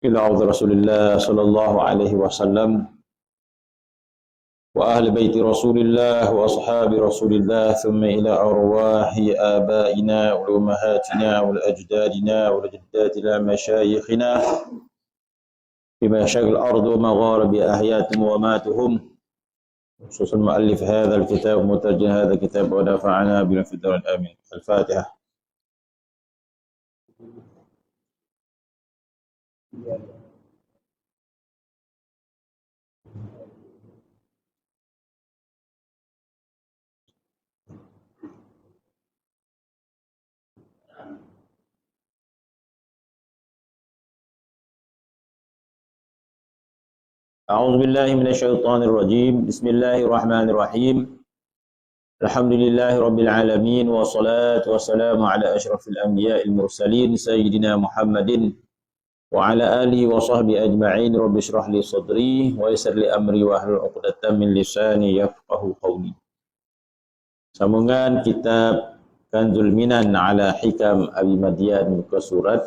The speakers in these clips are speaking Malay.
إلى عبد رسول الله صلى الله عليه وسلم وأهل بيت رسول الله وأصحاب رسول الله ثم إلى أرواح آبائنا وأمهاتنا وأجدادنا وجداتنا مشايخنا في مشايخ الأرض ومغارب أحياتهم وماتهم، خصوصا مؤلف هذا الكتاب مترجم هذا الكتاب ونفعنا بما في الدار الآمين. الفاتحة. أعوذ بالله من الشيطان الرجيم. بسم الله الرحمن الرحيم. الحمد لله رب العالمين والصلاة والسلام على أشرف الأنبياء المرسلين سيدنا محمد وعلى آله وصحبه أجمعين. رب اشرح لي صدري ويسر لي أمري واحلل عقدة من لساني يفقهوا قولي. Sambungan kitab Kanzul Minan ala Hikam Abi Madian muka surat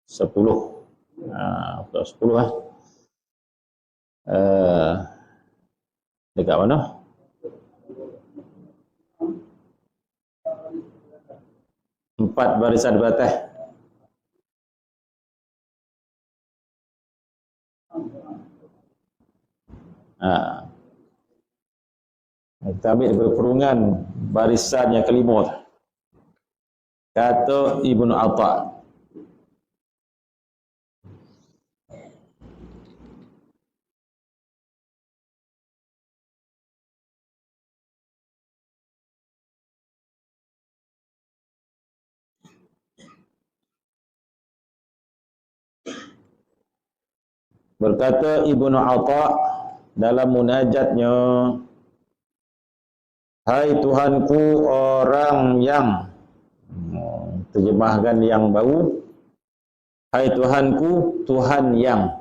10. 10 dekat mana? Empat barisan batas. Kita ambil daripada perungan barisan yang kelima. Kata Ibnu Atha, berkata Ibnu Atha dalam munajatnya, hai Tuhanku orang yang, terjemahkan yang baru, hai Tuhanku Tuhan yang,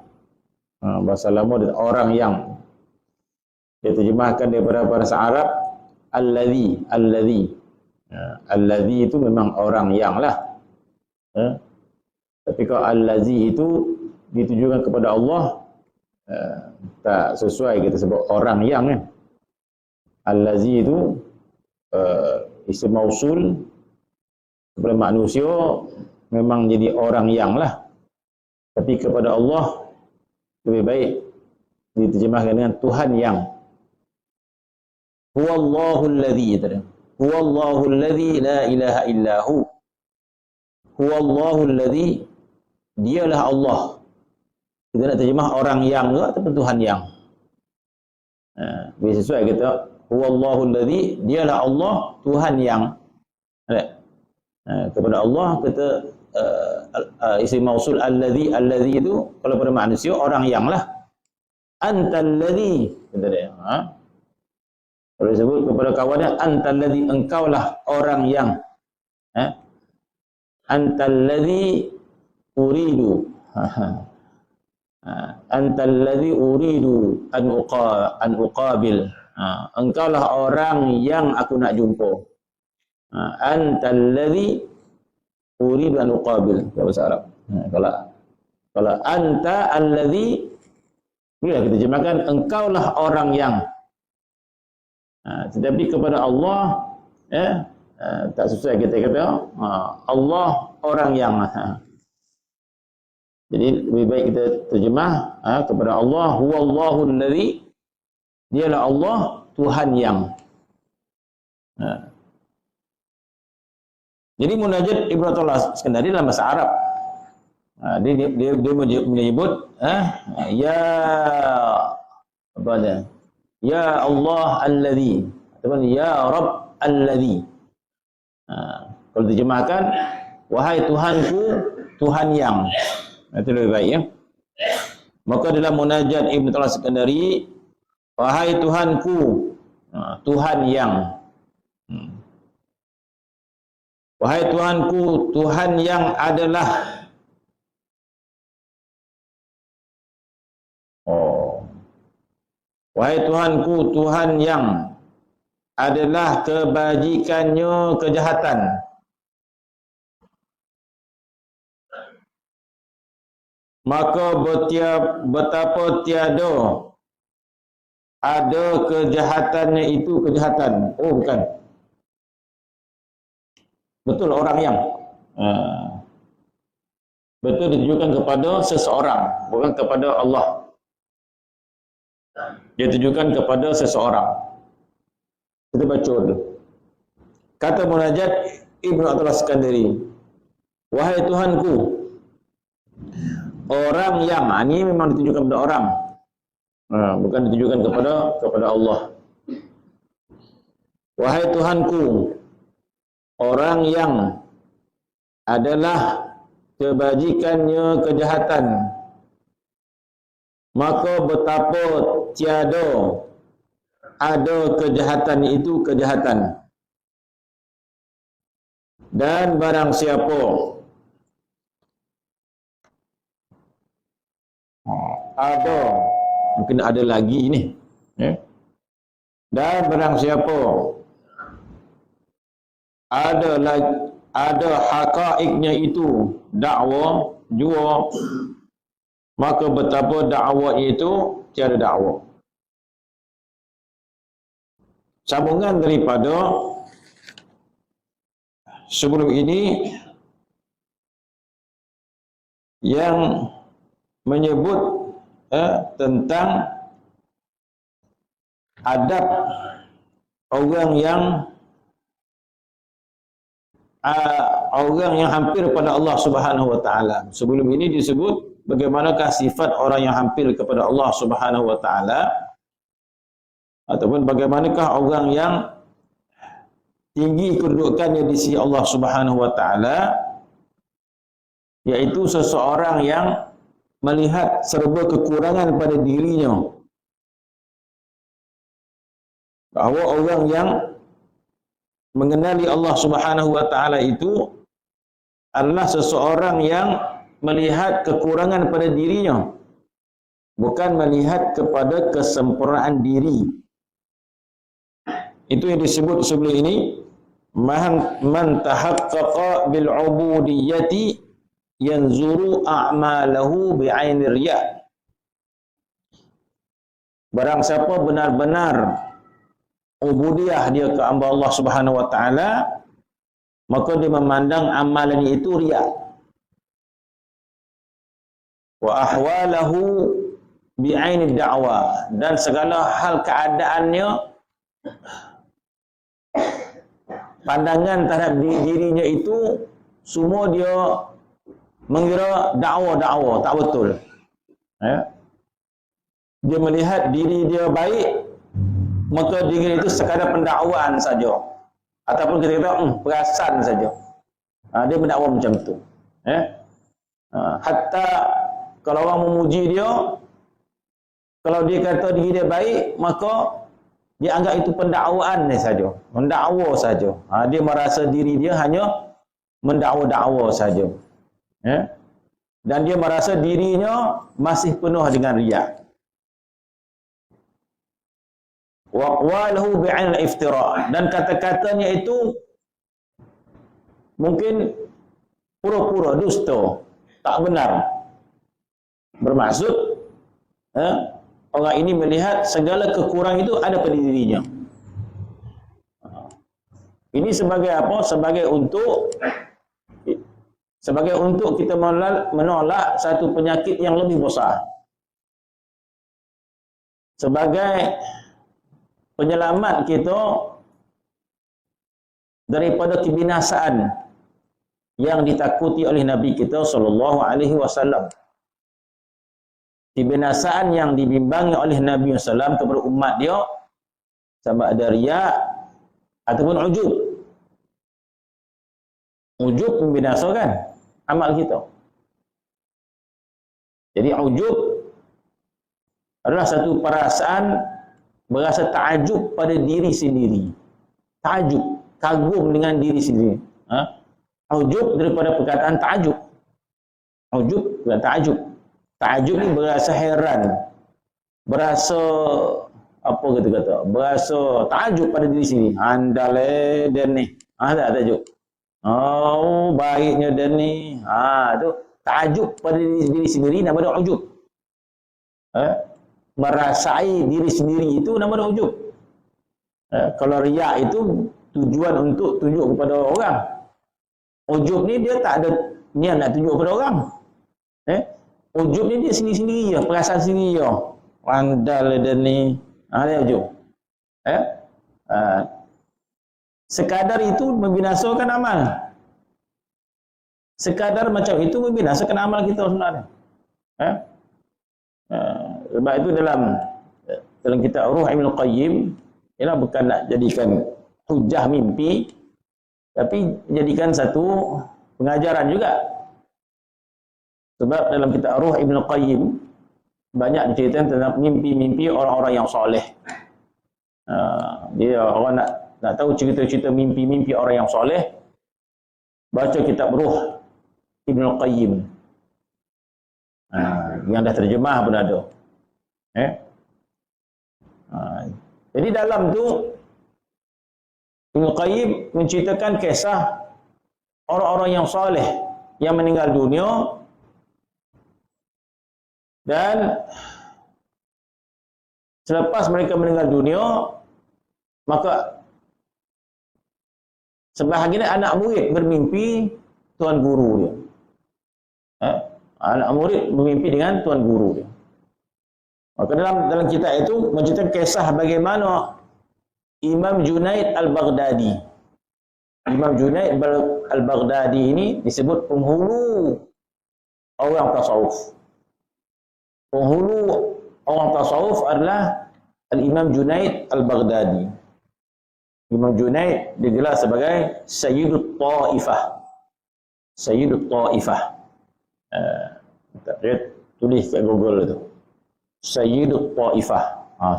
bahasa lama dan orang yang, dia terjemahkan daripada bahasa Arab allazi. Allazi itu memang orang yang lah, tapi kalau allazi itu ditujukan kepada Allah, tak sesuai kita sebut orang yang kan. Allazi itu isim mausul kepada manusia memang jadi orang yang lah, tapi kepada Allah lebih baik diterjemahkan dengan Tuhan yang. Huwallahu allazi, huwallahu allazi la ilaha illahu. Huwallahu allazi, dialah Allah. Kita nak terjemah orang yang ke ataupun Tuhan yang. Bila sesuai kita huwallahu allazi, dialah Allah Tuhan yang. Kepada Allah kita isim mausul allazi itu kalau pada manusia orang yang lah. Antal ladzi, kata dia. Kalau disebut kepada kawannya antal ladzi, engkaulah orang yang. Antal ladzi uridu. Antal ladzi uridu an uqabil. Engkaulah orang yang aku nak jumpa. Antal ladzi uridu an uqabil, bahasa Arab. Kalau anta alladzi, bila kita terjemahkan engkaulah orang yang. Tetapi kepada Allah tak sesuai kita kata Allah orang yang. Jadi lebih baik kita terjemah kepada Allah huwallahu allazi, dialah Allah Tuhan yang. Jadi munajat Ibnu Atha Iskandari dalam bahasa Arab. Dia menyebut ya apa dia? Ya Allah allazi, ataupun ya Rabb allazi. Kalau terjemahkan wahai Tuhanku Tuhan yang. Itu lebih baik ya. Maka dalam munajat Ibnu Atha Iskandari, wahai Tuhanku Tuhan yang. Wahai Tuhanku Tuhan yang adalah wahai Tuhanku Tuhan yang adalah kebajikannya kejahatan. maka betapa tiada ada kejahatannya itu kejahatan. Oh, bukan. Betul orang yang betul ditujukan kepada seseorang, bukan kepada Allah. Dia tujukan kepada seseorang. Kita baca dulu. Kata munajat Ibnu Athaillah Iskandari, wahai Tuhanku, orang yang, ini memang ditujukan kepada orang, bukan ditujukan kepada Allah. Wahai Tuhanku, orang yang adalah kebajikannya kejahatan, maka betapa tiada ada kejahatan itu kejahatan. Dan barang siapa ada, mungkin ada lagi ini, dan barang siapa ada hakaiknya itu dakwa jua, maka betapa dakwa itu tiada dakwa. Sambungan daripada sebelum ini yang menyebut tentang adab orang yang hampir pada Allah Subhanahu wa taala. Sebelum ini disebut bagaimanakah sifat orang yang hampir kepada Allah Subhanahu wa taala, ataupun bagaimanakah orang yang tinggi kedudukannya di sisi Allah Subhanahu wa taala, yaitu seseorang yang melihat serba kekurangan pada dirinya. Bahawa orang yang mengenali Allah Subhanahu wa taala itu adalah seseorang yang melihat kekurangan pada dirinya, bukan melihat kepada kesempurnaan diri. Itu yang disebut sebelum ini man tahaqqaqa bil ubudiyyati yanzuru a'malahu bi'ainir riya. Barang siapa benar-benar ubudiyah dia ke hamba Allah Subhanahu wa taala, maka dia memandang amalannya itu riya. Wa ahwalahu bi'ainid da'wah, dan segala hal keadaannya, pandangan terhadap dirinya itu semua dia mengira dakwa, tak betul. Dia melihat diri dia baik, maka diri itu sekadar pendakwaan saja, ataupun kita kata perasan saja. Dia mendakwa macam tu. Hatta kalau orang memuji dia, kalau dia kata diri dia baik, maka dia anggap itu pendakwaan saja, mendakwa saja. Dia merasa diri dia hanya mendakwa saja. Dan dia merasa dirinya masih penuh dengan riya. Wa qawaluhu bi'ain al-iftira', dan kata-katanya itu mungkin pura-pura dusta, tak benar. Bermaksud orang ini melihat segala kekurangan itu ada pada dirinya. Ini sebagai apa? Sebagai untuk kita menolak satu penyakit yang lebih besar. Sebagai penyelamat kita daripada kebinasaan yang ditakuti oleh Nabi kita sallallahu alaihi wasallam. Kebinasaan yang dibimbangi oleh Nabi SAW kepada umat dia, sama ada riya ataupun ujub. Ujub membinasakan amal kita. Jadi ujub adalah satu perasaan berasa takjub pada diri sendiri. Takjub, kagum dengan diri sendiri. Ujub daripada perkataan takjub. Ujub bukan takjub. Takjub ni berasa heran, berasa apa kata, berasa takjub pada diri sini. Dan ni, tak takjub. Oh, baiknya dan ni. Tu Ta'ajub pada diri sendiri nama dia ujub. Merasai diri sendiri itu nama dia ujub. Kalau riya itu tujuan untuk tunjuk kepada orang. Ujub ni dia tak ada niat nak tunjuk kepada orang. Ujub ni dia sendiri-sendiri je, perasaan sendiri je. Randal dia ni. Dia ujub. Sekadar itu membinasakan amal. Sekadar macam itu membinasakan amal kita sebenarnya. Sebab itu dalam kitab Ruh Ibn Qayyim, ialah bukan nak jadikan hujah mimpi, tapi jadikan satu pengajaran juga. Sebab dalam kitab Ruh Ibn Qayyim banyak diceritakan tentang mimpi-mimpi orang-orang yang soleh. Dia orang nak tahu cerita-cerita mimpi-mimpi orang yang soleh, baca kitab Ruh Ibn Qayyim. Yang dah terjemah pun ada. Jadi dalam tu Ibn Qayyim menceritakan kisah orang-orang yang soleh yang meninggal dunia, dan selepas mereka meninggal dunia, maka sebahagian anak murid bermimpi tuan guru dia. Anak murid bermimpi dengan tuan guru dia. Maka dalam kitab itu menceritakan kisah bagaimana Imam Junaid Al-Baghdadi. Imam Junaid Al-Baghdadi ini disebut penghulu orang tasawuf. Penghulu orang tasawuf adalah Al-Imam Junaid Al-Baghdadi. Imam Junaid digelar sebagai Sayyidut Ta'ifah. Sayyidut Ta'ifah. Tulis kat Google tu. Sayyidut Ta'ifah.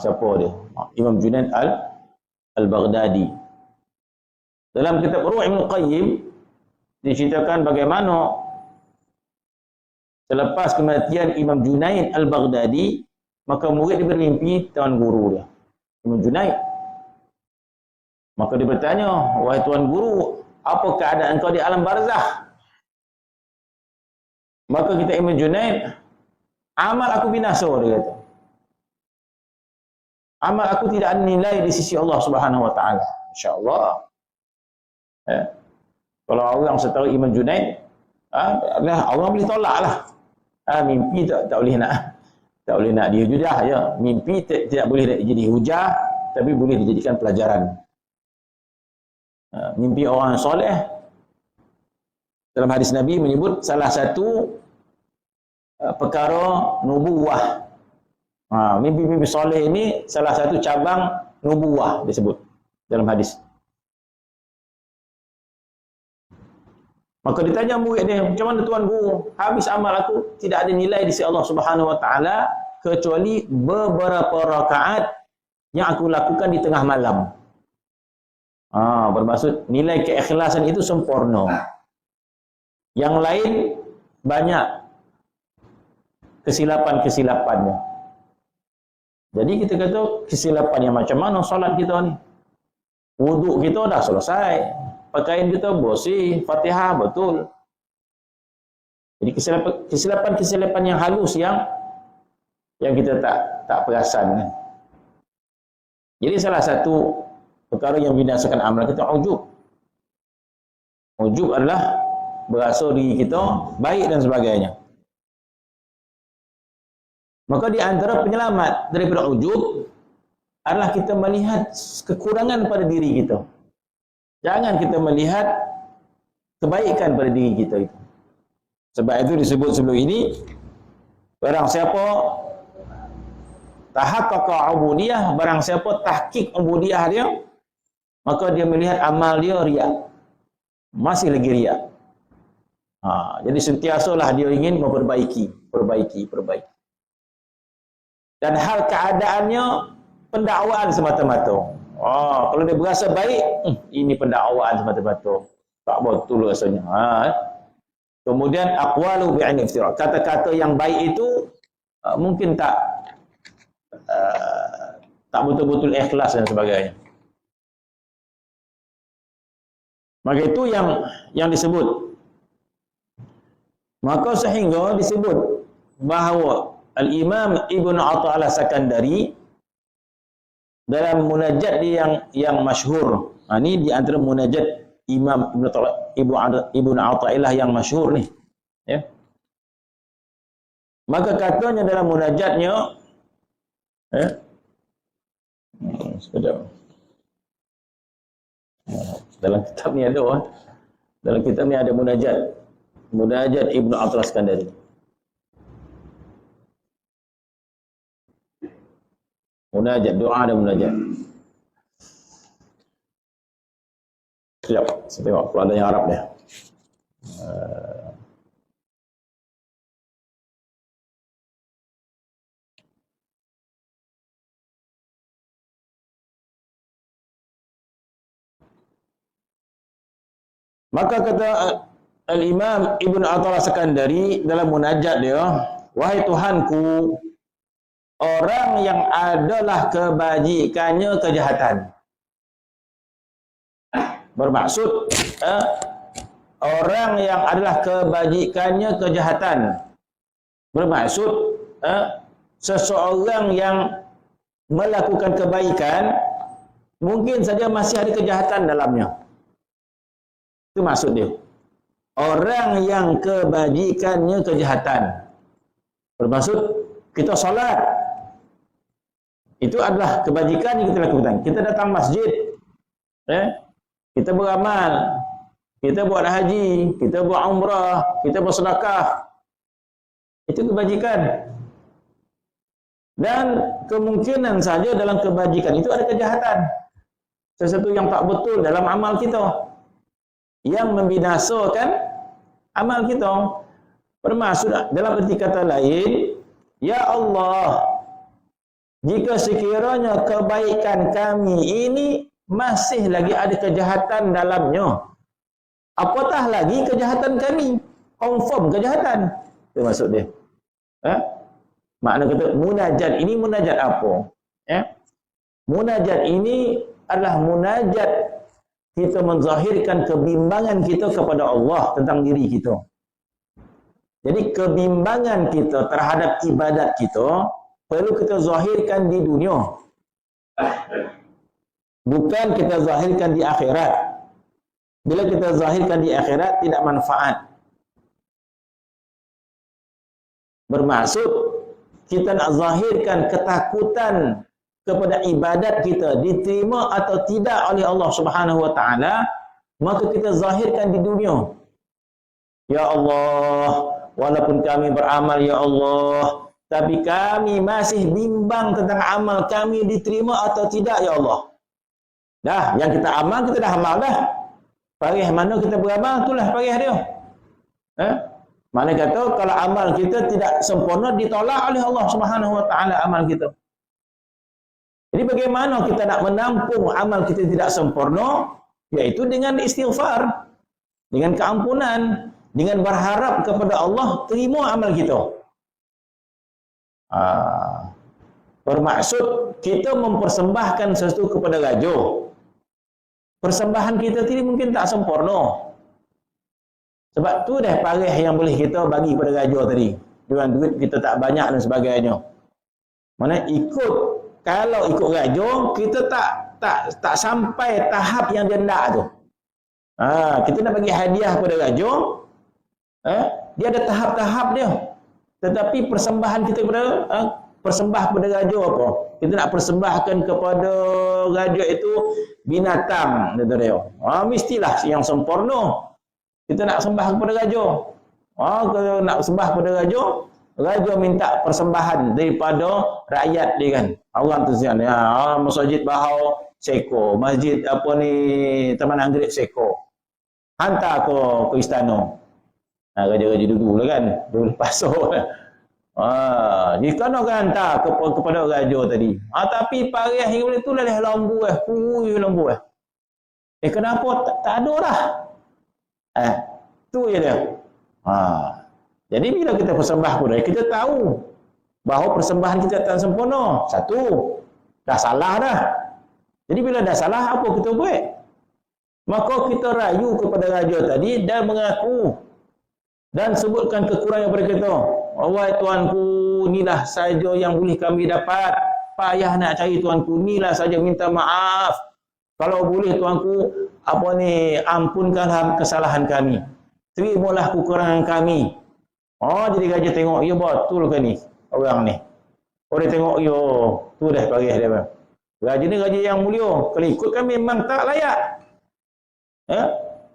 Siapa dia? Imam Junaid Al-Baghdadi. Dalam kitab Ruh Ibn Qayyim diceritakan bagaimana selepas kematian Imam Junaid Al-Baghdadi, maka murid dia bermimpi tuan guru dia, Imam Junaid. Maka dia bertanya, wahai tuan guru, apa keadaan kau di alam barzakh? Maka kita Imam Junaid, amal aku binasa, dia kata. Amal aku tidak ada nilai di sisi Allah Subhanahu wa taala. Insya-Allah. Kalau orang setahu Imam Junaid, Allah boleh tolaklah. Mimpi tak boleh nak dia hujah ya. Mimpi tidak boleh jadi hujah, tapi boleh dijadikan pelajaran. Mimpi orang soleh, dalam hadis Nabi menyebut salah satu perkara nubuwah. Mimpi-mimpi soleh ini salah satu cabang nubuwah disebut dalam hadis. Maka ditanya murid dia, macam mana tuan guru? Habis amal aku tidak ada nilai di sisi Allah Subhanahu wa taala kecuali beberapa rakaat yang aku lakukan di tengah malam. Bermaksud nilai keikhlasan itu sempurna. Yang lain banyak kesilapan-kesilapannya. Jadi kita kata kesilapannya macam mana solat kita ni? Wuduk kita dah selesai, pakaian kita bersih, Fatihah betul. Jadi kesilapan-kesilapan yang halus yang kita tak perasan kan. Jadi salah satu perkara yang binasakan amal kita ujub. Ujub adalah berasa diri kita baik dan sebagainya. Maka di antara penyelamat daripada ujub adalah kita melihat kekurangan pada diri kita. Jangan kita melihat kebaikan pada diri kita itu. Sebab itu disebut sebelum ini, barang siapa tahaqqaqa ubudiyah, barang siapa tahqiq ubudiyah dia, maka dia melihat amal dia riya. Masih lagi riya. Jadi sentiasalah dia ingin memperbaiki. Dan hal keadaannya pendakwaan semata-mata. Kalau dia berasa baik, ini pendakwaan semata-mata. Tak betul rasanya. Kemudian aqwalu bi'an iftira. Kata-kata yang baik itu mungkin tak betul-betul ikhlas dan sebagainya. Maka itu yang disebut Maka sehingga disebut bahawa Al-Imam Ibn Ata'illah Sakandari dalam munajat dia yang masyhur. Ini di antara munajat Imam Ibn Ata'illah yang masyhur ni. Ya. Maka katanya dalam munajatnya, sekejap. Dalam kitab ni ada, dalam kitab ni ada munajat Ibn Ata'illah Sakandari. Munajat, doa dan munajat. Sekejap, saya tengok kalau ada yang Arab dia. Maka kata Al-Imam Ibn Ata'illah Sakandari dalam munajat dia, wahai Tuhanku, orang yang adalah kebajikannya kejahatan. Bermaksud orang yang adalah kebajikannya kejahatan. Bermaksud seseorang yang melakukan kebaikan mungkin saja masih ada kejahatan dalamnya. Itu maksud dia. Orang yang kebajikannya kejahatan. Bermaksud kita solat, itu adalah kebajikan yang kita lakukan. Kita datang masjid, kita beramal, kita buat haji, kita buat umrah, kita bersedekah. Itu kebajikan. Dan kemungkinan saja dalam kebajikan itu ada kejahatan. Sesuatu yang tak betul dalam amal kita, yang membinasakan amal kita. Bermaksud dalam erti kata lain, ya Allah, jika sekiranya kebaikan kami ini masih lagi ada kejahatan dalamnya, apatah lagi kejahatan kami, confirm kejahatan. Itu maksud dia. Makna kata munajat ini munajat apa? Munajat ini adalah munajat kita menzahirkan kebimbangan kita kepada Allah tentang diri kita. Jadi kebimbangan kita terhadap ibadat kita perlu kita zahirkan di dunia. Bukan kita zahirkan di akhirat. Bila kita zahirkan di akhirat tidak manfaat. Bermaksud kita nak zahirkan ketakutan kepada ibadat kita diterima atau tidak oleh Allah Subhanahu wa taala, maka kita zahirkan di dunia. Ya Allah, walaupun kami beramal ya Allah, tapi kami masih bimbang tentang amal kami diterima atau tidak ya Allah. Dah, yang kita amal kita dah amal dah. Parih mana kita beramal itulah parih dia. Mana kata kalau amal kita tidak sempurna ditolak oleh Allah Subhanahu wa taala amal kita. Jadi bagaimana kita nak menampung amal kita tidak sempurna? Yaitu dengan istighfar, dengan keampunan, dengan berharap kepada Allah terima amal kita. Bermaksud kita mempersembahkan sesuatu kepada raja. Persembahan kita tadi mungkin tak sempurna. Sebab tu dah parih yang boleh kita bagi kepada raja tadi. Dengan duit kita tak banyak dan sebagainya. Mana kalau ikut raja, kita tak sampai tahap yang dia nak tu. Kita nak bagi hadiah kepada raja, dia ada tahap-tahap dia. Tetapi persembahan kita kepada persembah kepada raja apa? Kita nak persembahkan kepada raja itu binatang, kata dia. Mestilah yang sempurna. Kita nak sembah kepada raja. Kalau nak sembah kepada raja, raja minta persembahan daripada rakyat dia kan. Orang tu sian. Masjid Bahau seko, masjid apa ni Taman Anggrek seko. Hantar ke istana. Raja-raja dulu lah kan. Dulu pasok. Jika nak hantar kepada raja tadi. Tapi pariah yang boleh tu lah lambu lambu. Kenapa tak ada dah? Tu je dia. Jadi bila kita persembah kepada kita tahu bahawa persembahan kita tak sempurna. Satu, dah salah dah. Jadi bila dah salah, apa kita buat? Maka kita rayu kepada raja tadi dan mengaku dan sebutkan kekurangan kepada kita. Wahai Tuanku, inilah saja yang boleh kami dapat. Payah nak cari Tuanku, inilah saja, minta maaf. Kalau boleh Tuanku, ampunkanlah kesalahan kami. Terimalah kekurangan kami. Oh, jadi raja tengok, ya betul ke ni orang ni. Oh, dia tengok, yo, tu dah parih dia. Raja ni raja yang mulia. Kalau ikutkan memang tak layak.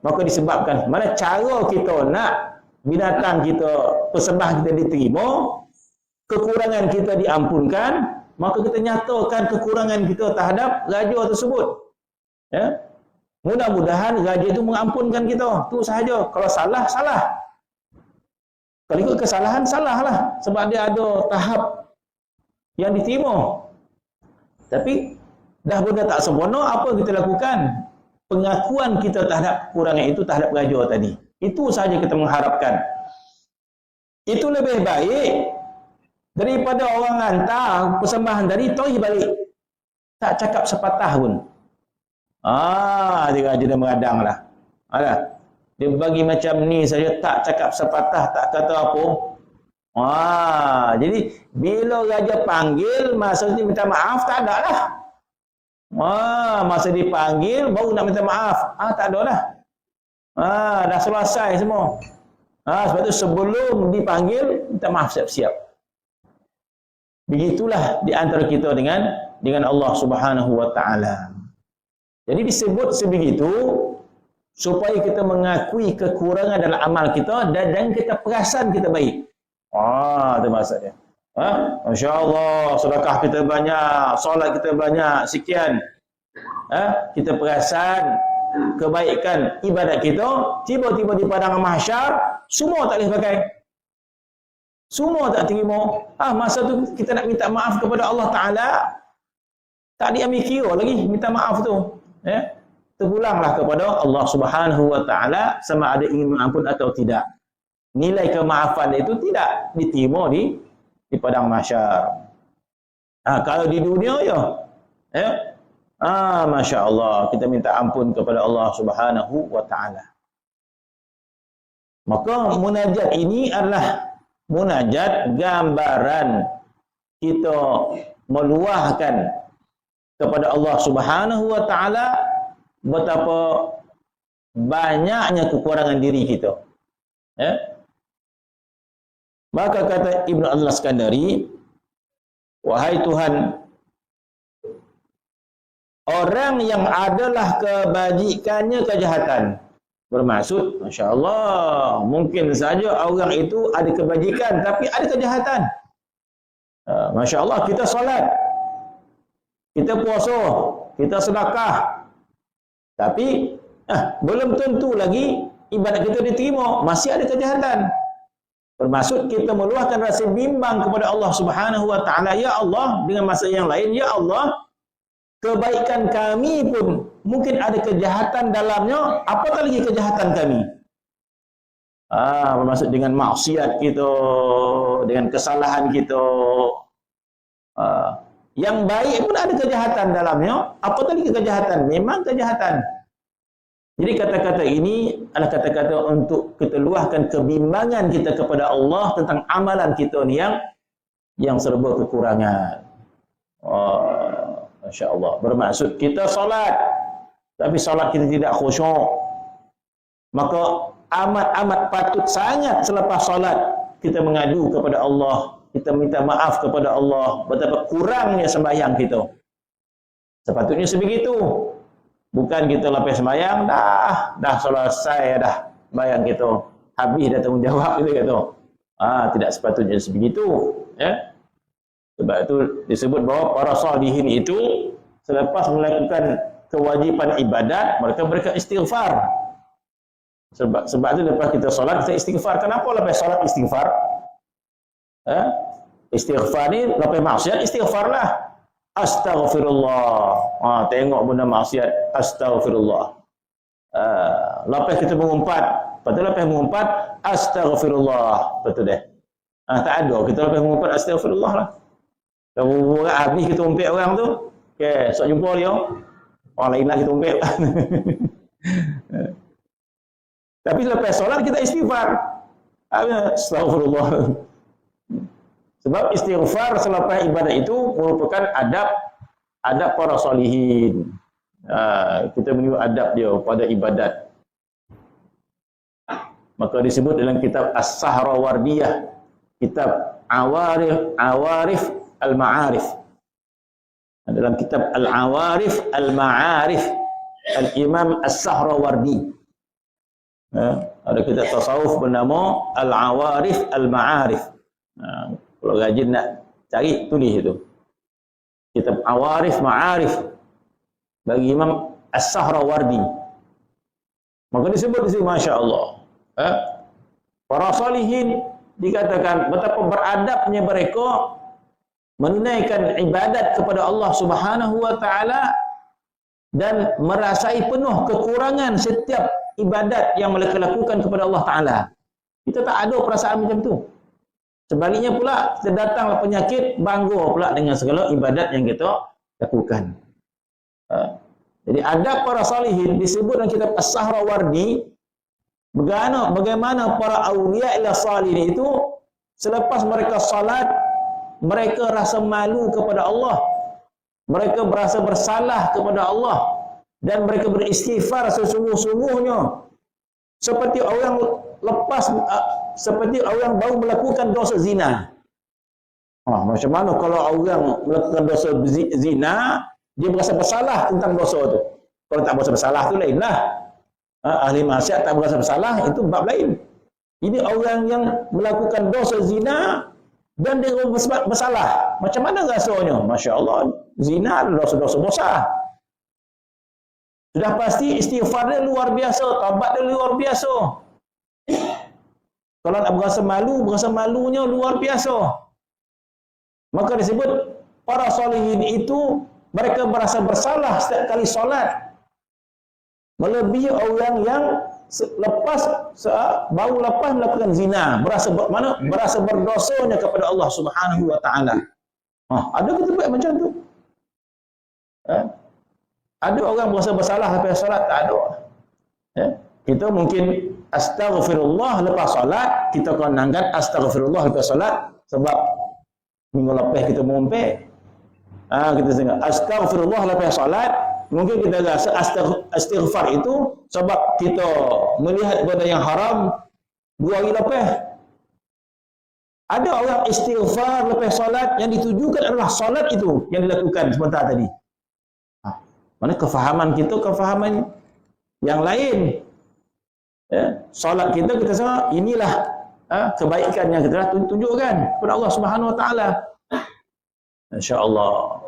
Maka disebabkan mana cara kita nak binatang kita, persembah kita diterima, kekurangan kita diampunkan, maka kita nyatakan kekurangan kita terhadap raja tersebut. Mudah-mudahan raja itu mengampunkan kita. Tu sahaja. Kalau salah, salah. Kalau ikut kesalahan, salahlah. Sebab dia ada tahap yang diterima. Tapi dah benda tak sempurna, apa kita lakukan? Pengakuan kita terhadap kekurangan itu terhadap raja tadi. Itu sahaja kita mengharapkan. Itu lebih baik daripada orang hantar persembahan tadi, tarik balik. Tak cakap sepatah pun. Dia raja dah meradang lah. Dia bagi macam ni saja, tak cakap sepatah, tak kata apa. Jadi bila raja panggil, masa dia minta maaf, tak ada lah. Masa dipanggil baru nak minta maaf. Tak ada dah. Dah selesai semua. Sebab tu sebelum dipanggil, minta maaf siap-siap. Begitulah di antara kita dengan Allah Subhanahu wa taala. Jadi disebut sebegitu supaya kita mengakui kekurangan dalam amal kita dan kita perasan kita baik. Itu maksudnya. Masya Allah, sedekah kita banyak, solat kita banyak, sekian. Kita perasan kebaikan ibadat kita, tiba-tiba di padang mahsyar, semua tak boleh pakai. Semua tak terima. Masa tu kita nak minta maaf kepada Allah Ta'ala, tak diambil kira lagi minta maaf tu. Terpulanglah kepada Allah Subhanahu wa Ta'ala sama ada ingin mengampun atau tidak. Nilai kemaafan itu tidak diterima di padang mahsyar. Kalau di dunia Masya Allah, kita minta ampun kepada Allah Subhanahu wa Ta'ala. Maka munajat ini adalah munajat gambaran kita meluahkan kepada Allah Subhanahu wa Ta'ala betapa banyaknya kekurangan diri kita. Maka kata Ibnu Al-Iskandari, wahai Tuhan, orang yang adalah kebajikannya kejahatan. Bermaksud, Masya Allah, mungkin saja orang itu ada kebajikan, tapi ada kejahatan. Masya Allah, kita solat, kita puasa, kita sedekah, tapi belum tentu lagi ibadat kita diterima, masih ada kejahatan. Bermaksud kita meluahkan rasa bimbang kepada Allah Subhanahu wa Ta'ala. Ya Allah, dengan masa yang lain, ya Allah, kebaikan kami pun mungkin ada kejahatan dalamnya, apatah lagi kejahatan kami. Bermaksud dengan maksiat kita, dengan kesalahan kita. Yang baik pun ada kejahatan dalamnya, apatah lagi kejahatan. Memang kejahatan. Jadi kata-kata ini adalah kata-kata untuk kita luahkan kebimbangan kita kepada Allah tentang amalan kita ni yang serba kekurangan. Masya Allah. Bermaksud kita solat, tapi solat kita tidak khusyuk. Maka amat-amat patut sangat selepas solat kita mengadu kepada Allah, kita minta maaf kepada Allah betapa kurangnya sembahyang kita. Sepatutnya sebegitu. Bukan kita lepas sembahyang, dah selesai dah sembahyang kita, habis dah tanggungjawab kita kata. Tidak sepatutnya sebegitu. Sebab itu disebut bahawa para salihin itu selepas melakukan kewajipan ibadat, mereka istighfar. Sebab itu lepas kita solat, kita istighfar. Kenapa lepas solat istighfar? Istighfar ni lepas maksiat istighfarlah. Astaghfirullah. Tengok benda maksiat, astaghfirullah. Lepas kita mengumpat, lepas mengumpat, astaghfirullah. Betul deh. Tak ada, kita lepas mengumpat astaghfirullah lah. Kalau habis kita umpit orang tu, sok jumpa dia. Orang lain lah kita umpit. Tapi lepas solat kita istighfar. Astagfirullah. Sebab istighfar selepas ibadat itu merupakan adab para salihin. Kita meniru adab dia pada ibadat. Maka disebut dalam kitab As-Sahrawardiyah, kitab Awarif Al-Ma'arif. Dalam kitab Al-Awarif Al-Ma'arif, Al-Imam As-Sahrawardi. Ada kitab tasawuf bernama Al-Awarif Al-Ma'arif. Kalau rajin nak cari, tulis itu. Kitab Awarif Ma'arif bagi Imam As-Sahrawardi. Maka disebut di sini, Masya Allah. Para salihin dikatakan betapa beradabnya mereka menunaikan ibadat kepada Allah Subhanahu wa taala dan merasai penuh kekurangan setiap ibadat yang mereka lakukan kepada Allah taala. Kita tak ada perasaan macam tu. Sebaliknya pula, datanglah penyakit, bangga pula dengan segala ibadat yang kita lakukan. Jadi adab para salihin disebut dalam kitab As-Sahrawardi. Bagaimana para awliya ila salihin itu selepas mereka salat, mereka rasa malu kepada Allah, mereka berasa bersalah kepada Allah, dan mereka beristighfar sesungguh-sungguhnya, seperti orang baru melakukan dosa zina. Macam mana kalau orang melakukan dosa zina, dia berasa bersalah tentang dosa itu? Kalau tak berasa bersalah tu lainlah. Ahli maksiat tak berasa bersalah, itu bab lain. Ini orang yang melakukan dosa zina dan dia bersalah. Macam mana rasanya? Masya Allah, zina adalah dosa-dosa besar. Sudah pasti istighfar dia luar biasa, taubat dia luar biasa. Kalau nak berasa malunya luar biasa. Maka disebut para salihin itu mereka berasa bersalah setiap kali solat, melebihi orang yang baru lepas melakukan zina, berasa berdosanya kepada Allah Subhanahu wa taala. Ada kita buat macam tu? Ada orang berasa bersalah lepas solat? Tak ada. Kita mungkin astaghfirullah lepas solat, kita konangkan astaghfirullah lepas solat sebab minggu lepas kita mumpik. Kita dengar astaghfirullah lepas solat, mungkin kita rasa istighfar itu sebab kita melihat benda yang haram 2 hari lepas. Ada orang istighfar lepas solat yang ditujukan adalah solat itu yang dilakukan sebentar tadi. Mana kefahaman kita, kefahaman yang lain. Solat kita semua inilah kebaikan yang kita tunjukkan kepada Allah Subhanahu wa taala. Insya-Allah.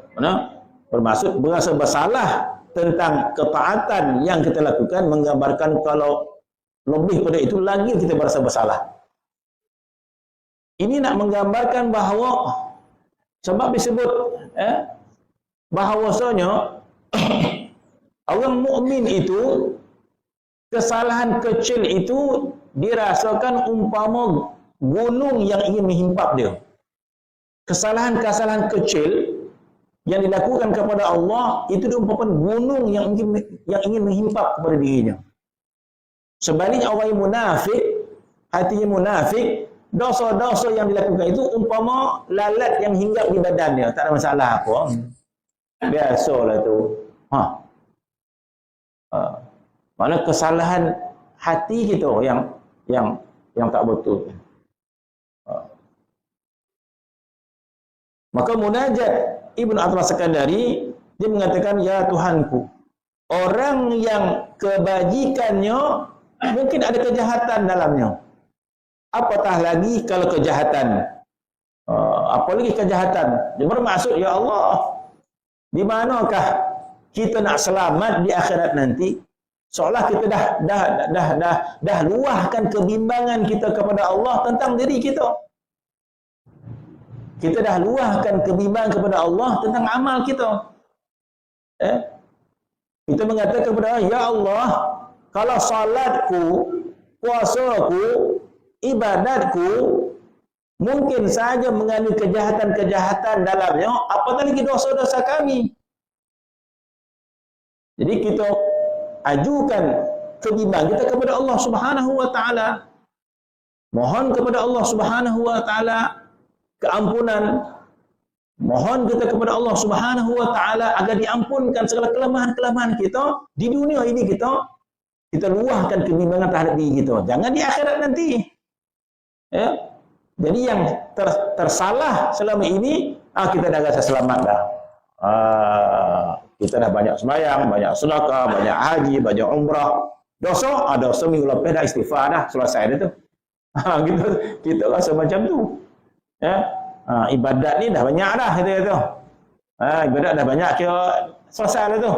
Bermaksud berasa bersalah tentang ketaatan yang kita lakukan, menggambarkan kalau lebih pada itu lagi kita berasa bersalah. Ini nak menggambarkan bahawa sebab disebut bahawasanya orang mukmin itu kesalahan kecil itu dirasakan umpama gunung yang ingin menghimpap dia. Kesalahan-kesalahan kecil yang dilakukan kepada Allah itu diumpamakan gunung yang ingin menghimpap kepada dirinya. Sebaliknya orang yang munafik, hatinya munafik, dosa-dosa yang dilakukan itu umpama lalat yang hinggap di badannya, tak ada masalah apa. Biasalah tu. Mana kesalahan hati kita yang tak betul. Maka munajat Ibn Atma Sekandari, dia mengatakan, ya Tuhanku, orang yang kebajikannya mungkin ada kejahatan dalamnya. Apatah lagi kalau kejahatan. Apalagi kejahatan. Dia bermaksud, ya Allah, di manakah kita nak selamat di akhirat nanti? Seolah kita dah luahkan kebimbangan kita kepada Allah tentang diri kita. Kita dah luahkan kebimbangan kepada Allah tentang amal kita. Kita mengatakan kepada Allah, ya Allah, kalau salatku, puasaku, ibadatku mungkin saja mengandung kejahatan-kejahatan dalamnya, apatah lagi dosa-dosa kami. Jadi kita ajukan kebimbangan kita kepada Allah Subhanahu wa taala. Mohon kepada Allah Subhanahu wa taala keampunan. Mohon kita kepada Allah Subhanahu wa taala agar diampunkan segala kelemahan-kelemahan kita di dunia ini, kita luahkan kebimbangan terhadap diri kita. Jangan di akhirat nanti. Ya. Jadi yang tersalah selama ini, kita dah rasa selamat dah. Kita dah banyak sembahyang, banyak sedekah, banyak haji, banyak umrah. Dosa minggu lepas dah istighfar dah, selesai dah tu. Kita rasa macam tu. Ya. Ibadat ni dah banyak dah kita kata. Ibadat dah banyak, kira selesai dah tu.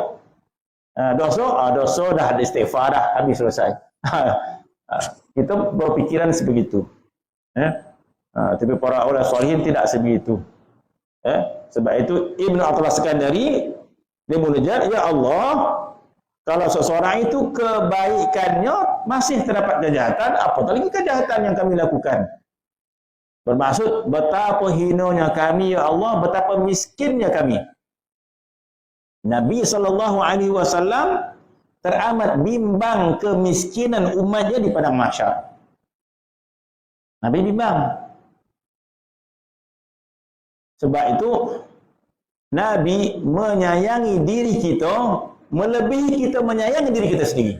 Dosa dah ada istighfar dah, habis selesai. Kita berfikiran sebegitu. Tapi para ulama salihin tidak sebegitu. Sebab itu Ibnu Athaillah Sekandari dia munajat, ya Allah, kalau seseorang itu kebaikannya masih terdapat kejahatan, apatah lagi kejahatan yang kami lakukan. Bermaksud betapa hinanya kami, ya Allah, betapa miskinnya kami. Nabi SAW teramat bimbang kemiskinan umatnya di padang mahsyar. Nabi bimbang. Sebab itu Nabi menyayangi diri kita melebihi kita menyayangi diri kita sendiri.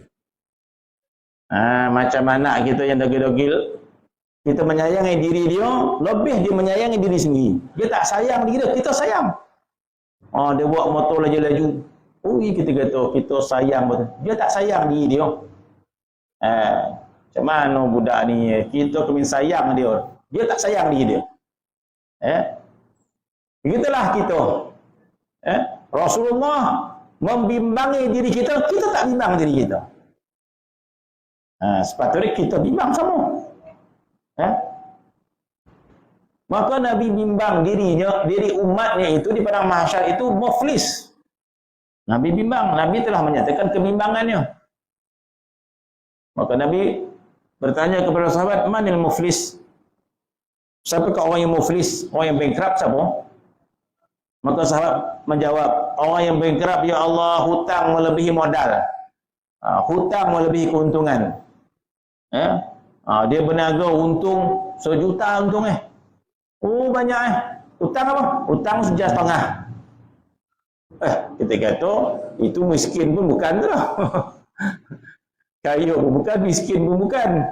Macam anak kita yang degil-degil, kita menyayangi diri dia, lebih dia menyayangi diri sendiri. Dia tak sayang diri dia, kita sayang. Dia buat motor laju-laju. Kita kata kita sayang betul. Dia tak sayang diri dia. Macam mana budak ni, kita kena sayang dia. Dia tak sayang diri dia. Begitulah kita. Rasulullah membimbangi diri kita, kita tak bimbang diri kita. Sepatutnya kita bimbang sama. Maka Nabi bimbang diri umatnya itu di padang mahsyar itu muflis. Nabi bimbang, Nabi telah menyatakan kebimbangannya. Maka Nabi bertanya kepada sahabat, manil muflis? Siapakah orang yang muflis? Orang yang bankrupt siapa? Maka sahabat menjawab, orang yang bankrupt, ya Allah, hutang melebihi modal. Hutang melebihi keuntungan. Dia berniaga untung 1 juta untung banyak Hutang apa? Hutang 1,5 juta. Kita kata itu miskin pun bukan tu lah. Kaya pun bukan, miskin pun bukan.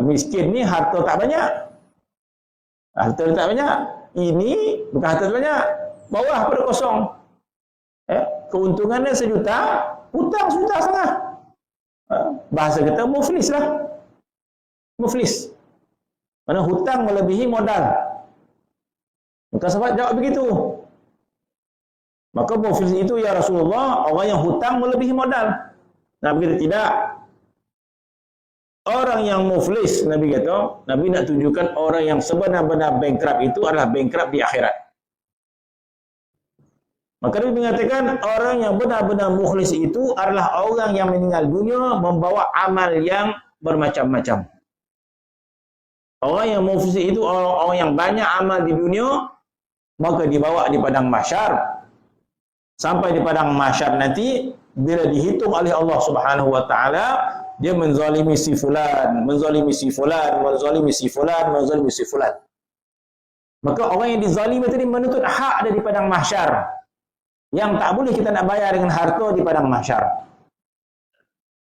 Miskin ni harta tak banyak. Harta tak banyak. Ini bukan harta tak banyak. Bawah pada kosong. Keuntungannya 1 juta, hutang 1,5 juta. Bahasa kita muflis lah. Muflis. Mana hutang melebihi modal. Maka sahabat jawab begitu. Maka muflis itu, ya Rasulullah, orang yang hutang melebihi modal. Nabi kata tidak. Orang yang muflis, Nabi kata, Nabi nak tunjukkan orang yang sebenar-benar bankrupt itu adalah bankrupt di akhirat. Maka Nabi mengatakan orang yang benar-benar muflis itu adalah orang yang meninggal dunia membawa amal yang bermacam-macam. Orang yang muflis itu orang yang banyak amal di dunia, maka dibawa di padang mahsyar. Sampai di padang mahsyar nanti, bila dihitung oleh Allah Subhanahu wa taala, dia menzalimi si fulan, menzalimi si fulan, menzalimi si fulan, menzalimi si fulan. Maka orang yang dizalimi tadi menuntut hak dia di padang mahsyar. Yang tak boleh kita nak bayar dengan harta di padang mahsyar.